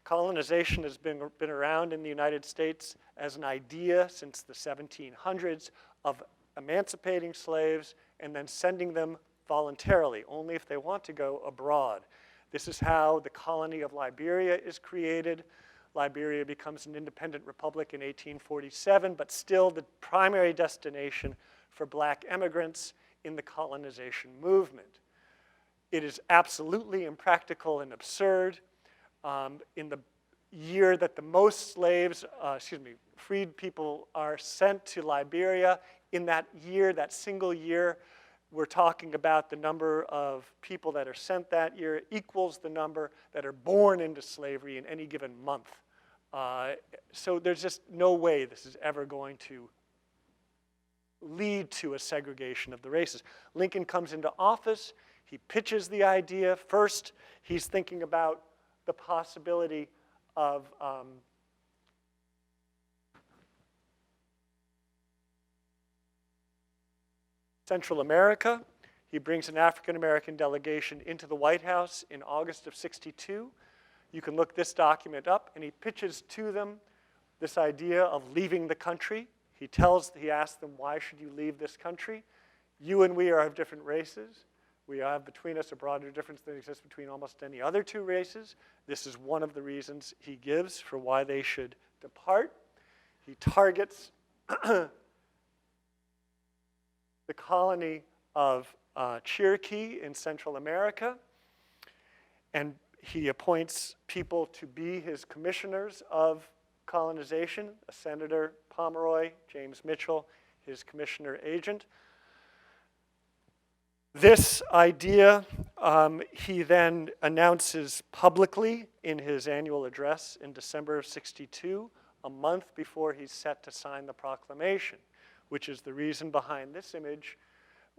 Colonization has been around in the United States as an idea since the 1700s of emancipating slaves and then sending them voluntarily, only if they want to go abroad. This is how the colony of Liberia is created. Liberia becomes an independent republic in 1847, but still the primary destination for black immigrants in the colonization movement. It is absolutely impractical and absurd. In the year that the most freed people are sent to Liberia, in that year, that single year, we're talking about the number of people that are sent that year equals the number that are born into slavery in any given month. So there's just no way this is ever going to lead to a segregation of the races. Lincoln comes into office. He pitches the idea. First, he's thinking about the possibility of Central America. He brings an African-American delegation into the White House in August of '62. You can look this document up, and he pitches to them this idea of leaving the country. He asks them, why should you leave this country? You and we are of different races. We have between us a broader difference than exists between almost any other two races. This is one of the reasons he gives for why they should depart. He targets the colony of Cherokee in Central America, and he appoints people to be his commissioners of colonization, a Senator Pomeroy, James Mitchell, his commissioner agent. This idea he then announces publicly in his annual address in December of '62, a month before he's set to sign the proclamation, which is the reason behind this image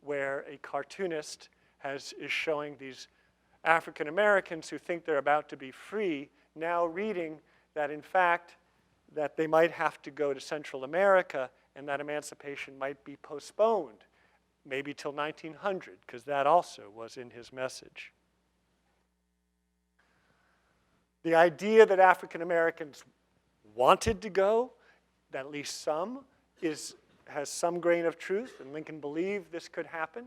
where a cartoonist is showing these African Americans who think they're about to be free now reading that, in fact, that they might have to go to Central America and that emancipation might be postponed, maybe till 1900, because that also was in his message. The idea that African Americans wanted to go, that at least some, has some grain of truth, and Lincoln believed this could happen.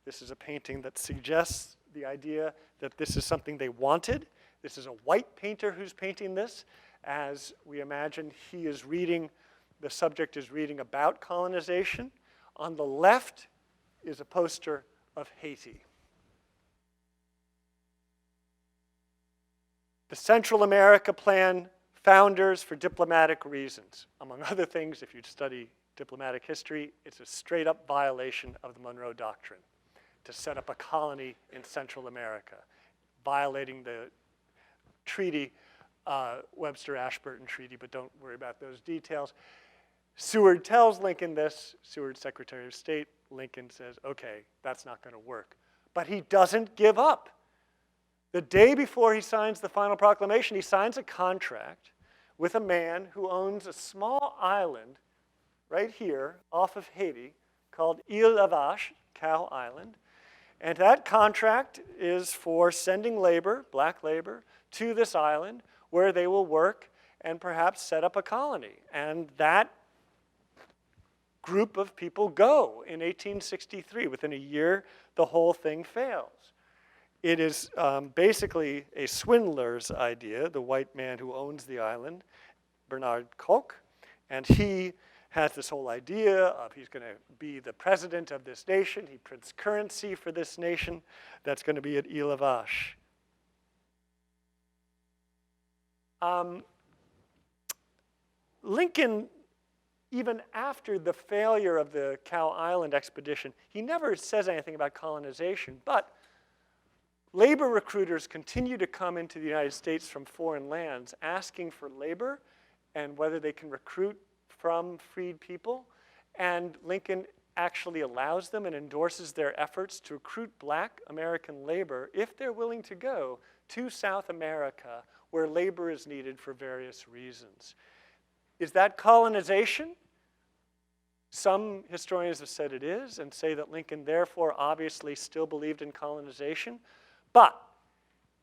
This is a painting that suggests the idea that this is something they wanted. This is a white painter who's painting this. As we imagine, he is reading, the subject is reading about colonization. On the left is a poster of Haiti. The Central America Plan, founders for diplomatic reasons. Among other things, if you study diplomatic history, it's a straight up violation of the Monroe Doctrine to set up a colony in Central America, violating the treaty, Webster-Ashburton Treaty, but don't worry about those details. Seward tells Lincoln this, Seward, Secretary of State. Lincoln says, okay, that's not going to work. But he doesn't give up. The day before he signs the final proclamation, he signs a contract with a man who owns a small island right here off of Haiti called Île à Vache, Cow Island. And that contract is for sending labor, black labor, to this island where they will work and perhaps set up a colony. And that group of people go in 1863. Within a year, the whole thing fails. It is basically a swindler's idea, the white man who owns the island, Bernard Koch, and he has this whole idea of he's going to be the president of this nation. He prints currency for this nation that's going to be at Île à Vache. Lincoln, even after the failure of the Cow Island expedition, he never says anything about colonization, but labor recruiters continue to come into the United States from foreign lands asking for labor and whether they can recruit from freed people. And Lincoln actually allows them and endorses their efforts to recruit black American labor if they're willing to go to South America where labor is needed for various reasons. Is that colonization? Some historians have said it is and say that Lincoln therefore obviously still believed in colonization. But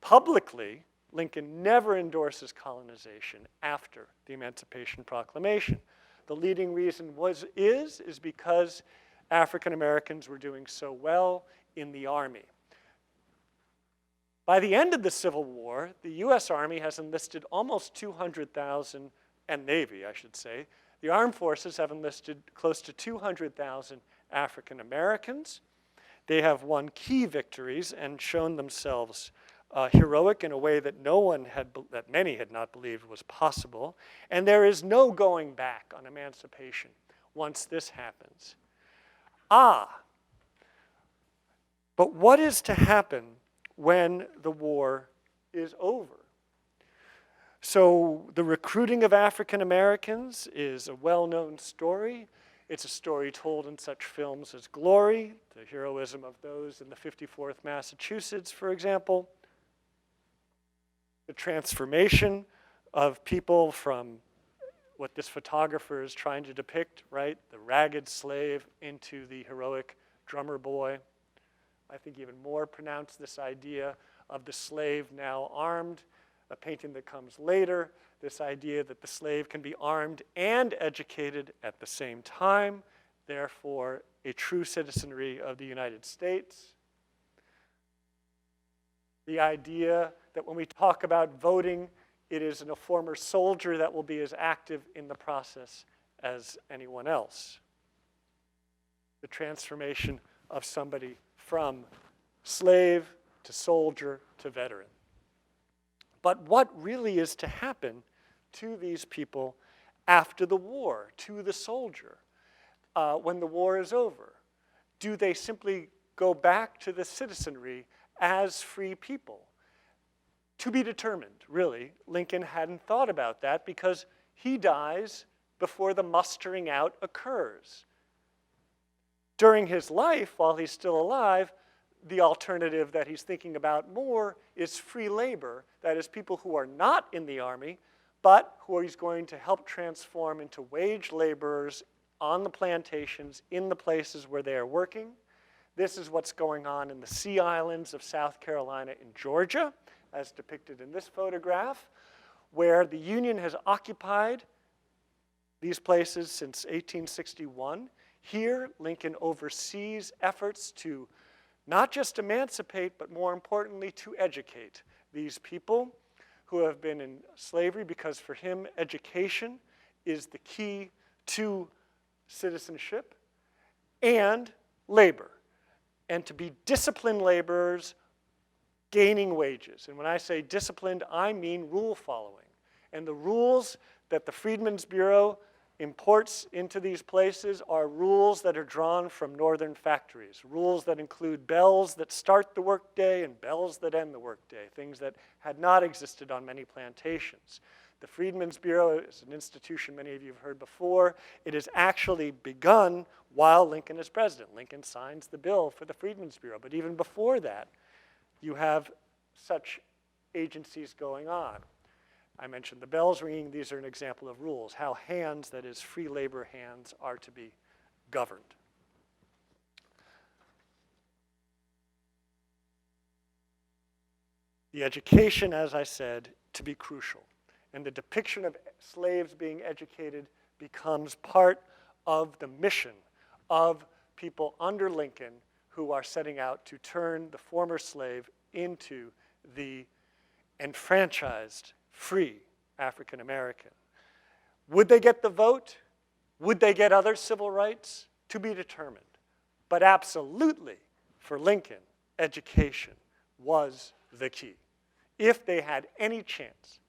publicly, Lincoln never endorses colonization after the Emancipation Proclamation. The leading reason is because African Americans were doing so well in the Army. By the end of the Civil War, the US Army has enlisted almost 200,000, and Navy, I should say. The armed forces have enlisted close to 200,000 African Americans. They have won key victories and shown themselves heroic in a way that that many had not believed was possible. And there is no going back on emancipation once this happens. But what is to happen when the war is over? So the recruiting of African Americans is a well-known story. It's a story told in such films as Glory, the heroism of those in the 54th Massachusetts, for example. The transformation of people from what this photographer is trying to depict, right? The ragged slave into the heroic drummer boy. I think even more pronounced this idea of the slave now armed, a painting that comes later, this idea that the slave can be armed and educated at the same time, therefore a true citizenry of the United States. The idea that when we talk about voting, it is in a former soldier that will be as active in the process as anyone else. The transformation of somebody from slave to soldier to veteran. But what really is to happen to these people after the war, to the soldier, when the war is over? Do they simply go back to the citizenry as free people? To be determined, really. Lincoln hadn't thought about that because he dies before the mustering out occurs. During his life, while he's still alive, the alternative that he's thinking about more is free labor. That is, people who are not in the army, but who he's going to help transform into wage laborers on the plantations in the places where they are working. This is what's going on in the Sea Islands of South Carolina and Georgia, as depicted in this photograph, where the Union has occupied these places since 1861. Here, Lincoln oversees efforts to not just emancipate, but more importantly, to educate these people who have been in slavery, because for him, education is the key to citizenship and labor, and to be disciplined laborers gaining wages. And when I say disciplined, I mean rule following. And the rules that the Freedmen's Bureau imports into these places are rules that are drawn from northern factories, rules that include bells that start the workday and bells that end the workday, things that had not existed on many plantations. The Freedmen's Bureau is an institution many of you have heard before. It is actually begun while Lincoln is president. Lincoln signs the bill for the Freedmen's Bureau, but even before that, you have such agencies going on. I mentioned the bells ringing. These are an example of rules, how hands, that is free labor hands, are to be governed. The education, as I said, to be crucial. And the depiction of slaves being educated becomes part of the mission of people under Lincoln who are setting out to turn the former slave into the enfranchised, free African American. Would they get the vote? Would they get other civil rights? To be determined. But absolutely, for Lincoln, education was the key, if they had any chance.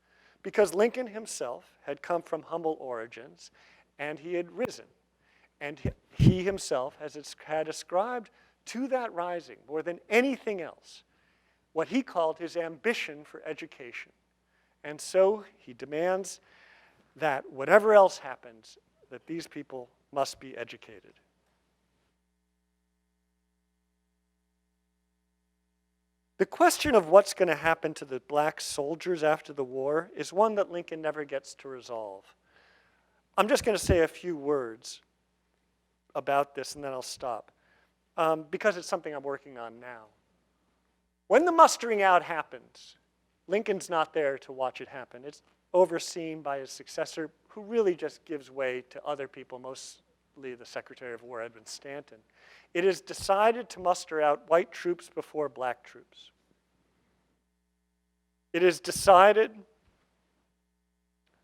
Because Lincoln himself had come from humble origins, and he had risen. And he himself had ascribed to that rising, more than anything else, what he called his ambition for education. And so he demands that whatever else happens, that these people must be educated. The question of what's going to happen to the black soldiers after the war is one that Lincoln never gets to resolve. I'm just going to say a few words about this, and then I'll stop, because it's something I'm working on now. When the mustering out happens, Lincoln's not there to watch it happen. It's overseen by his successor, who really just gives way to other people, mostly the Secretary of War, Edwin Stanton. It is decided to muster out white troops before black troops. It is decided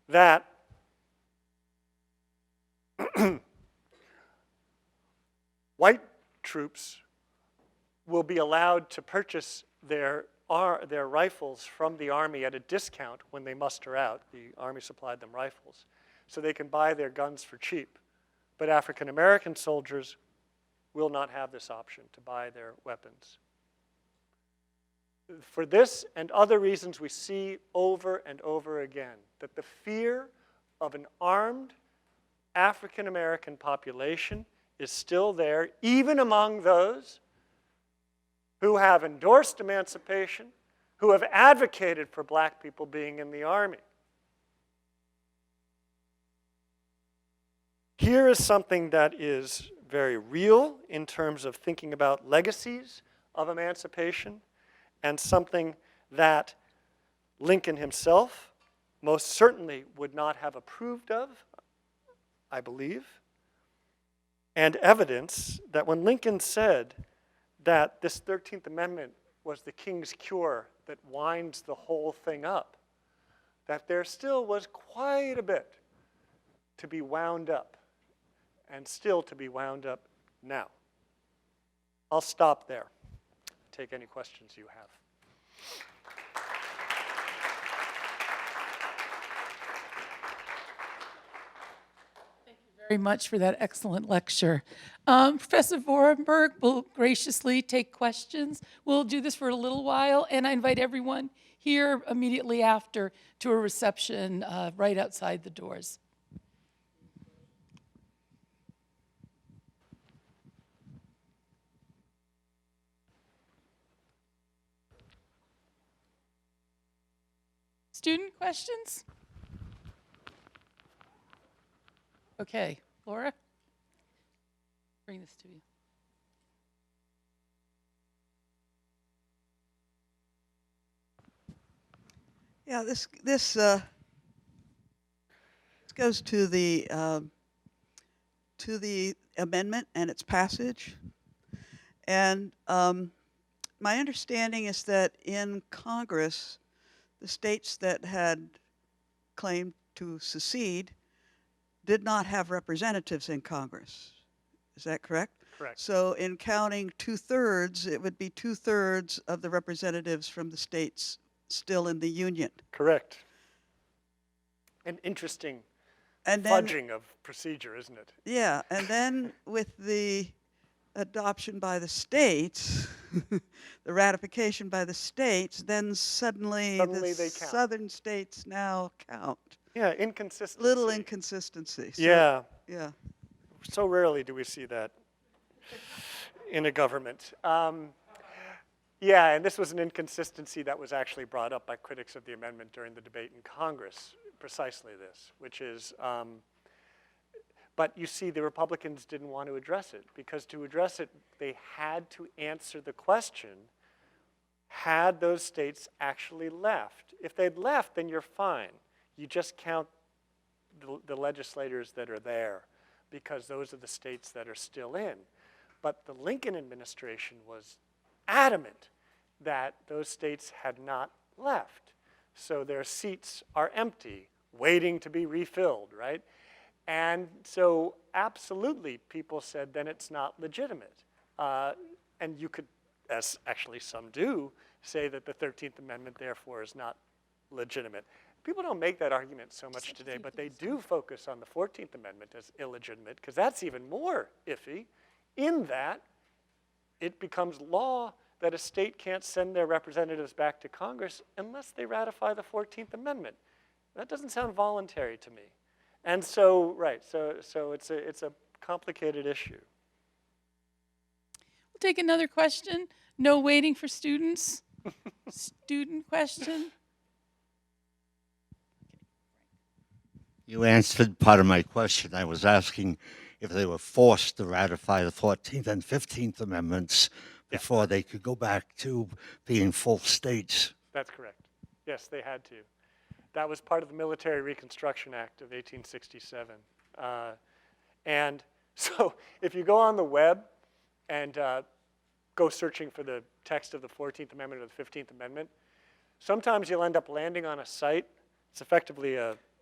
that white troops will be allowed to purchase their rifles from the Army at a discount when they muster out. The Army supplied them rifles, so they can buy their guns for cheap. But African American soldiers will not have this option to buy their weapons For this and other reasons, we see over and over again that the fear of an armed African American population is still there, even among those who have endorsed emancipation, who have advocated for black people being in the army. Here is something that is very real in terms of thinking about legacies of emancipation, and something that Lincoln himself most certainly would not have approved of, I believe, and evidence that when Lincoln said that this 13th Amendment was the king's cure that winds the whole thing up, that there still was quite a bit to be wound up, and still to be wound up now. I'll stop there. Take any questions you have. Thank you very much for that excellent lecture. Professor Vorenberg will graciously take questions. We'll do this for a little while, and I invite everyone here immediately after to a reception right outside the doors. Student questions? Okay, Laura, bring this to you. Yeah, this goes to the amendment and its passage, and my understanding is that in Congress, the states that had claimed to secede did not have representatives in Congress. Is that correct? Correct. So in counting 2/3, it would be 2/3 of the representatives from the states still in the Union. Correct. An interesting And then, fudging of procedure, isn't it? yeah, and then with the adoption by the states, the ratification by the states, then suddenly the they count. southern states now count. Yeah, inconsistency. Little inconsistency. So, Yeah. yeah. So rarely do we see that in a government. Yeah, and this was an inconsistency that was actually brought up by critics of the amendment during the debate in Congress, precisely this, which is, but you see, the Republicans didn't want to address it, because to address it, they had to answer the question, had those states actually left? If they'd left, then you're fine. You just count the legislators that are there, because those are the states that are still in. But the Lincoln administration was adamant that those states had not left. So their seats are empty, waiting to be refilled, right? And so absolutely, people said, then it's not legitimate. And you could, as actually some do, say that the 13th Amendment, therefore, is not legitimate. People don't make that argument so much today, but they do focus on the 14th Amendment as illegitimate, because that's even more iffy, in that it becomes law that a state can't send their representatives back to Congress unless they ratify the 14th Amendment. That doesn't sound voluntary to me. And so, right, so it's a complicated issue. We'll take another question. No waiting for students. Student question. You answered part of my question. I was asking if they were forced to ratify the 14th and 15th Amendments before they could go back to being full states. That's correct. Yes, they had to. That was part of the Military Reconstruction Act of 1867. And so if you go on the web and go searching for the text of the 14th Amendment or the 15th Amendment, sometimes you'll end up landing on a site. It's effectively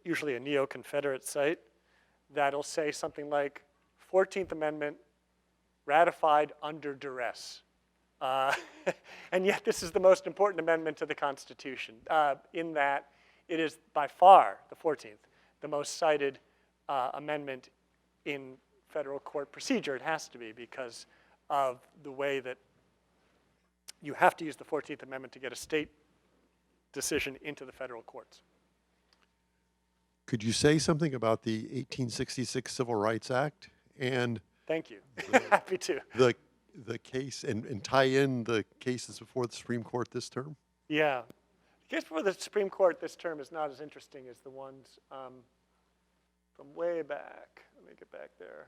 usually a neo-Confederate site that'll say something like, 14th Amendment ratified under duress. And yet this is the most important amendment to the Constitution, in that it is by far, the 14th, the most cited amendment in federal court procedure. It has to be, because of the way that you have to use the 14th Amendment to get a state decision into the federal courts. Could you say something about the 1866 Civil Rights Act and Thank you. Happy to. the case and tie in the cases before the Supreme Court this term? Yeah. The case before the Supreme Court this term is not as interesting as the ones from way back. Let me get back there.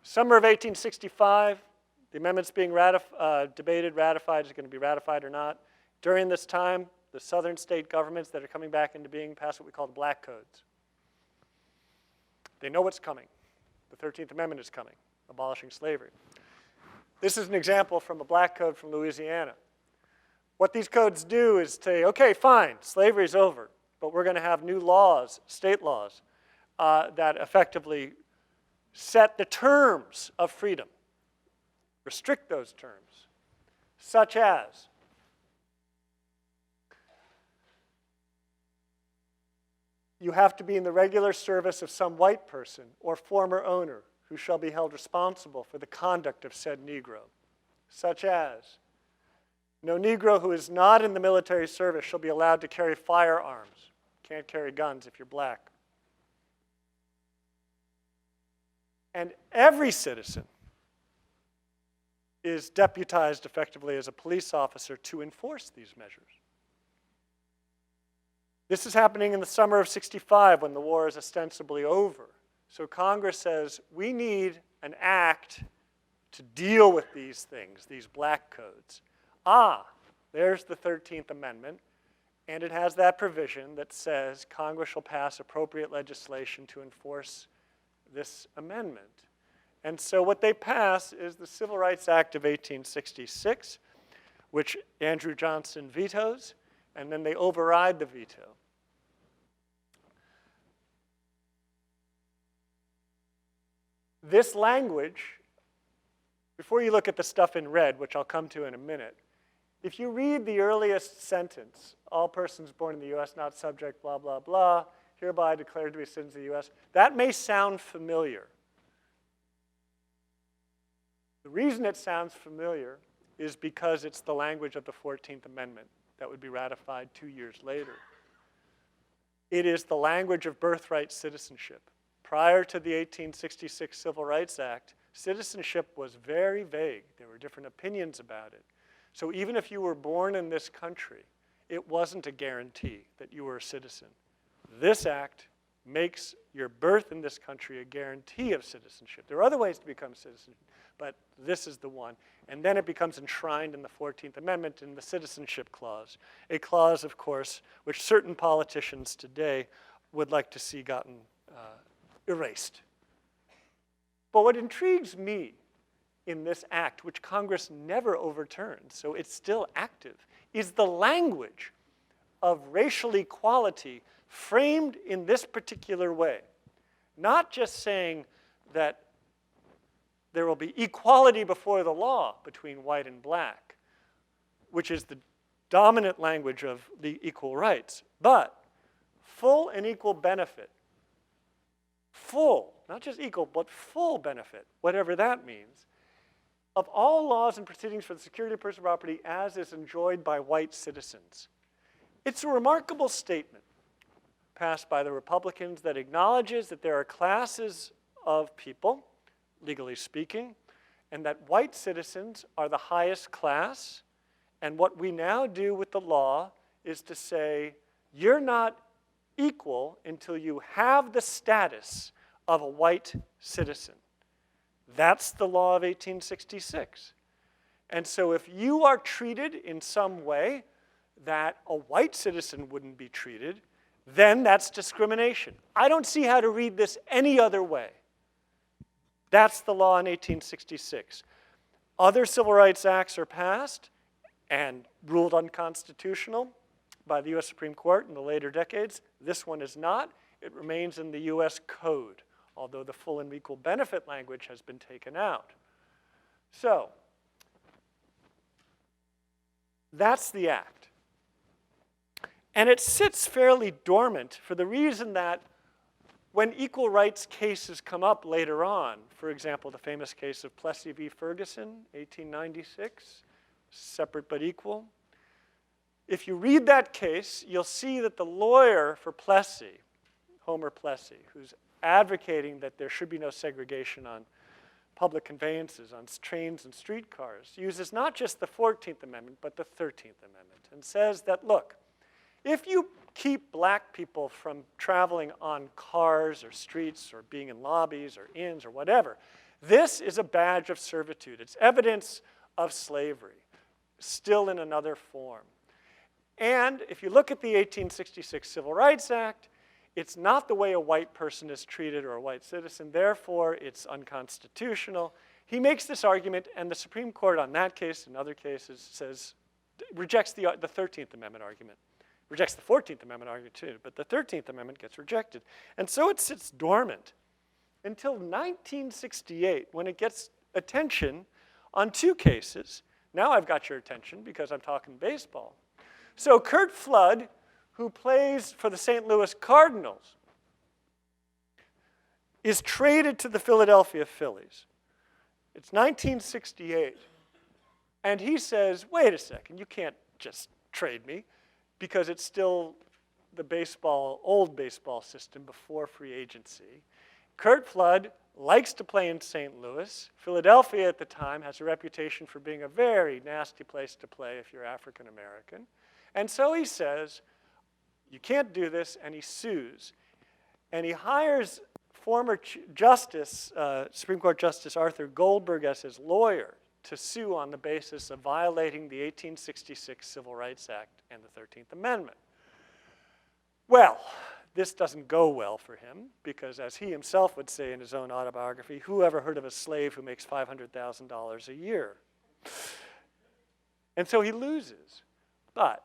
Summer of 1865, the amendment's being debated, ratified. Is it going to be ratified or not? During this time, the southern state governments that are coming back into being pass what we call the Black Codes. They know what's coming. The 13th Amendment is coming, abolishing slavery. This is an example from a Black Code from Louisiana. What these codes do is say, okay, fine, slavery's over, but we're going to have new laws, state laws, that effectively set the terms of freedom, restrict those terms, such as you have to be in the regular service of some white person or former owner who shall be held responsible for the conduct of said Negro, such as no Negro who is not in the military service shall be allowed to carry firearms. Can't carry guns if you're black. And every citizen is deputized effectively as a police officer to enforce these measures. This is happening in the summer of '65 when the war is ostensibly over. So Congress says, we need an act to deal with these things, these black codes. There's the 13th Amendment, and it has that provision that says Congress shall pass appropriate legislation to enforce this amendment. And so what they pass is the Civil Rights Act of 1866, which Andrew Johnson vetoes, and then they override the veto. This language, before you look at the stuff in red, which I'll come to in a minute, if you read the earliest sentence, all persons born in the U.S. not subject, blah, blah, blah, hereby declared to be citizens of the U.S., that may sound familiar. The reason it sounds familiar is because it's the language of the 14th Amendment that would be ratified 2 years later. It is the language of birthright citizenship. Prior to the 1866 Civil Rights Act, citizenship was very vague. There were different opinions about it. So even if you were born in this country, it wasn't a guarantee that you were a citizen. This act makes your birth in this country a guarantee of citizenship. There are other ways to become a citizen, but this is the one. And then it becomes enshrined in the 14th Amendment in the Citizenship Clause, a clause, of course, which certain politicians today would like to see gotten erased. But what intrigues me in this act, which Congress never overturned, so it's still active, is the language of racial equality framed in this particular way. Not just saying that there will be equality before the law between white and black, which is the dominant language of the equal rights, but full and equal benefit. Full, not just equal, but full benefit, whatever that means, of all laws and proceedings for the security of personal property as is enjoyed by white citizens. It's a remarkable statement passed by the Republicans that acknowledges that there are classes of people, legally speaking, and that white citizens are the highest class. And what we now do with the law is to say, you're not equal until you have the status of a white citizen. That's the law of 1866. And so if you are treated in some way that a white citizen wouldn't be treated, then that's discrimination. I don't see how to read this any other way. That's the law in 1866. Other civil rights acts are passed and ruled unconstitutional by the U.S. Supreme Court in the later decades. This one is not. It remains in the U.S. Code, although the full and equal benefit language has been taken out. So, that's the act. And it sits fairly dormant for the reason that when equal rights cases come up later on, for example, the famous case of Plessy v. Ferguson, 1896, separate but equal, if you read that case, you'll see that the lawyer for Plessy, Homer Plessy, who's advocating that there should be no segregation on public conveyances, on trains and streetcars, uses not just the 14th Amendment, but the 13th Amendment, and says that, look, if you keep black people from traveling on cars or streets or being in lobbies or inns or whatever, this is a badge of servitude. It's evidence of slavery, still in another form. And if you look at the 1866 Civil Rights Act, it's not the way a white person is treated or a white citizen, therefore it's unconstitutional. He makes this argument, and the Supreme Court on that case and other cases says, rejects the 13th Amendment argument. Rejects the 14th Amendment argument too, but the 13th Amendment gets rejected. And so it sits dormant until 1968, when it gets attention on two cases. Now I've got your attention because I'm talking baseball. So Curt Flood, who plays for the St. Louis Cardinals, is traded to the Philadelphia Phillies. It's 1968. And he says, wait a second, you can't just trade me, because it's still the old baseball system before free agency. Curt Flood likes to play in St. Louis. Philadelphia at the time has a reputation for being a very nasty place to play if you're African American. And so he says, you can't do this, and he sues. And he hires former Supreme Court Justice Arthur Goldberg as his lawyer to sue on the basis of violating the 1866 Civil Rights Act and the 13th Amendment. Well, this doesn't go well for him because, as he himself would say in his own autobiography, who ever heard of a slave who makes $500,000 a year? And so he loses. But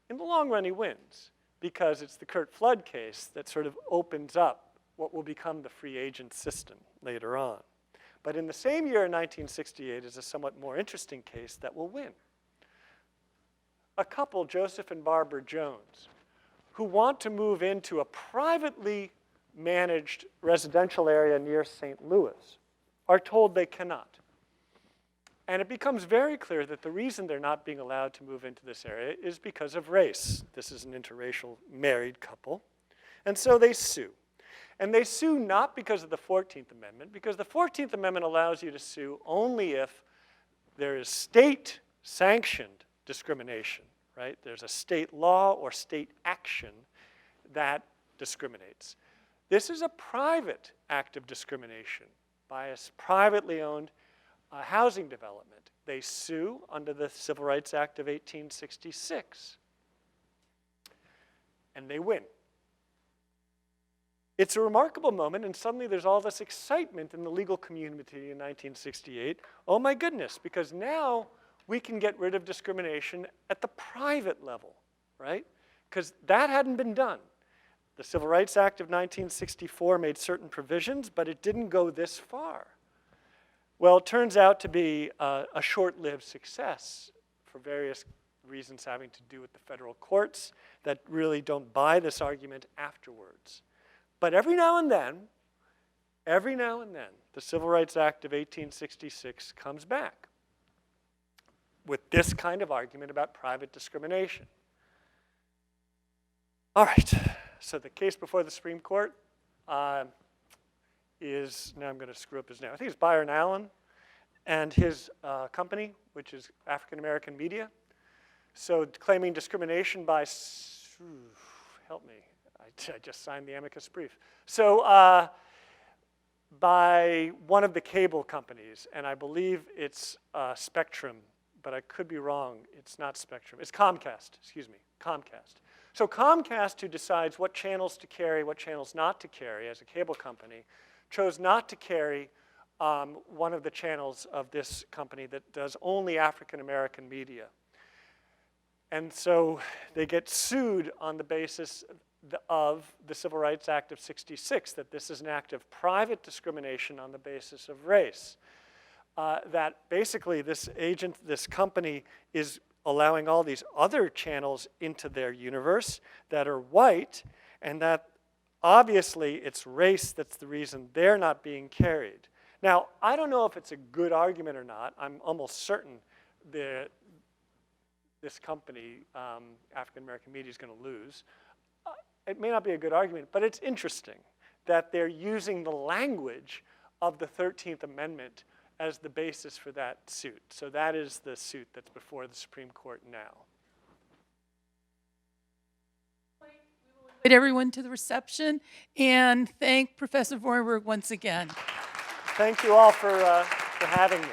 in the long run, he wins because it's the Curt Flood case that sort of opens up what will become the free agent system later on. But in the same year, 1968, is a somewhat more interesting case that will win. A couple, Joseph and Barbara Jones, who want to move into a privately managed residential area near St. Louis, are told they cannot. And it becomes very clear that the reason they're not being allowed to move into this area is because of race. This is an interracial married couple. And so they sue. And they sue not because of the 14th Amendment, because the 14th Amendment allows you to sue only if there is state-sanctioned discrimination, right? There's a state law or state action that discriminates. This is a private act of discrimination by a privately owned housing development. They sue under the Civil Rights Act of 1866. And they win. It's a remarkable moment, and suddenly there's all this excitement in the legal community in 1968. Oh my goodness, because now we can get rid of discrimination at the private level, right? Because that hadn't been done. The Civil Rights Act of 1964 made certain provisions, but it didn't go this far. Well, it turns out to be a short-lived success for various reasons having to do with the federal courts that really don't buy this argument afterwards. But every now and then, the Civil Rights Act of 1866 comes back with this kind of argument about private discrimination. All right, so the case before the Supreme Court is, now I'm going to screw up his name, I think it's Byron Allen and his company, which is African American Media. So claiming discrimination by, help me, I just signed the amicus brief. So by one of the cable companies, and I believe it's Spectrum, but I could be wrong. It's not Spectrum. It's Comcast, excuse me, Comcast. So Comcast, who decides what channels to carry, what channels not to carry as a cable company, chose not to carry one of the channels of this company that does only African American media. And so they get sued on the basis of the Civil Rights Act of '66, that this is an act of private discrimination on the basis of race. That basically this company is allowing all these other channels into their universe that are white, and that Obviously, it's race that's the reason they're not being carried. Now, I don't know if it's a good argument or not. I'm almost certain that this company, African American Media, is going to lose. It may not be a good argument, but it's interesting that they're using the language of the 13th Amendment as the basis for that suit. So that is the suit that's before the Supreme Court now. Invite everyone to the reception and thank Professor Vorenberg once again. Thank you all for having me.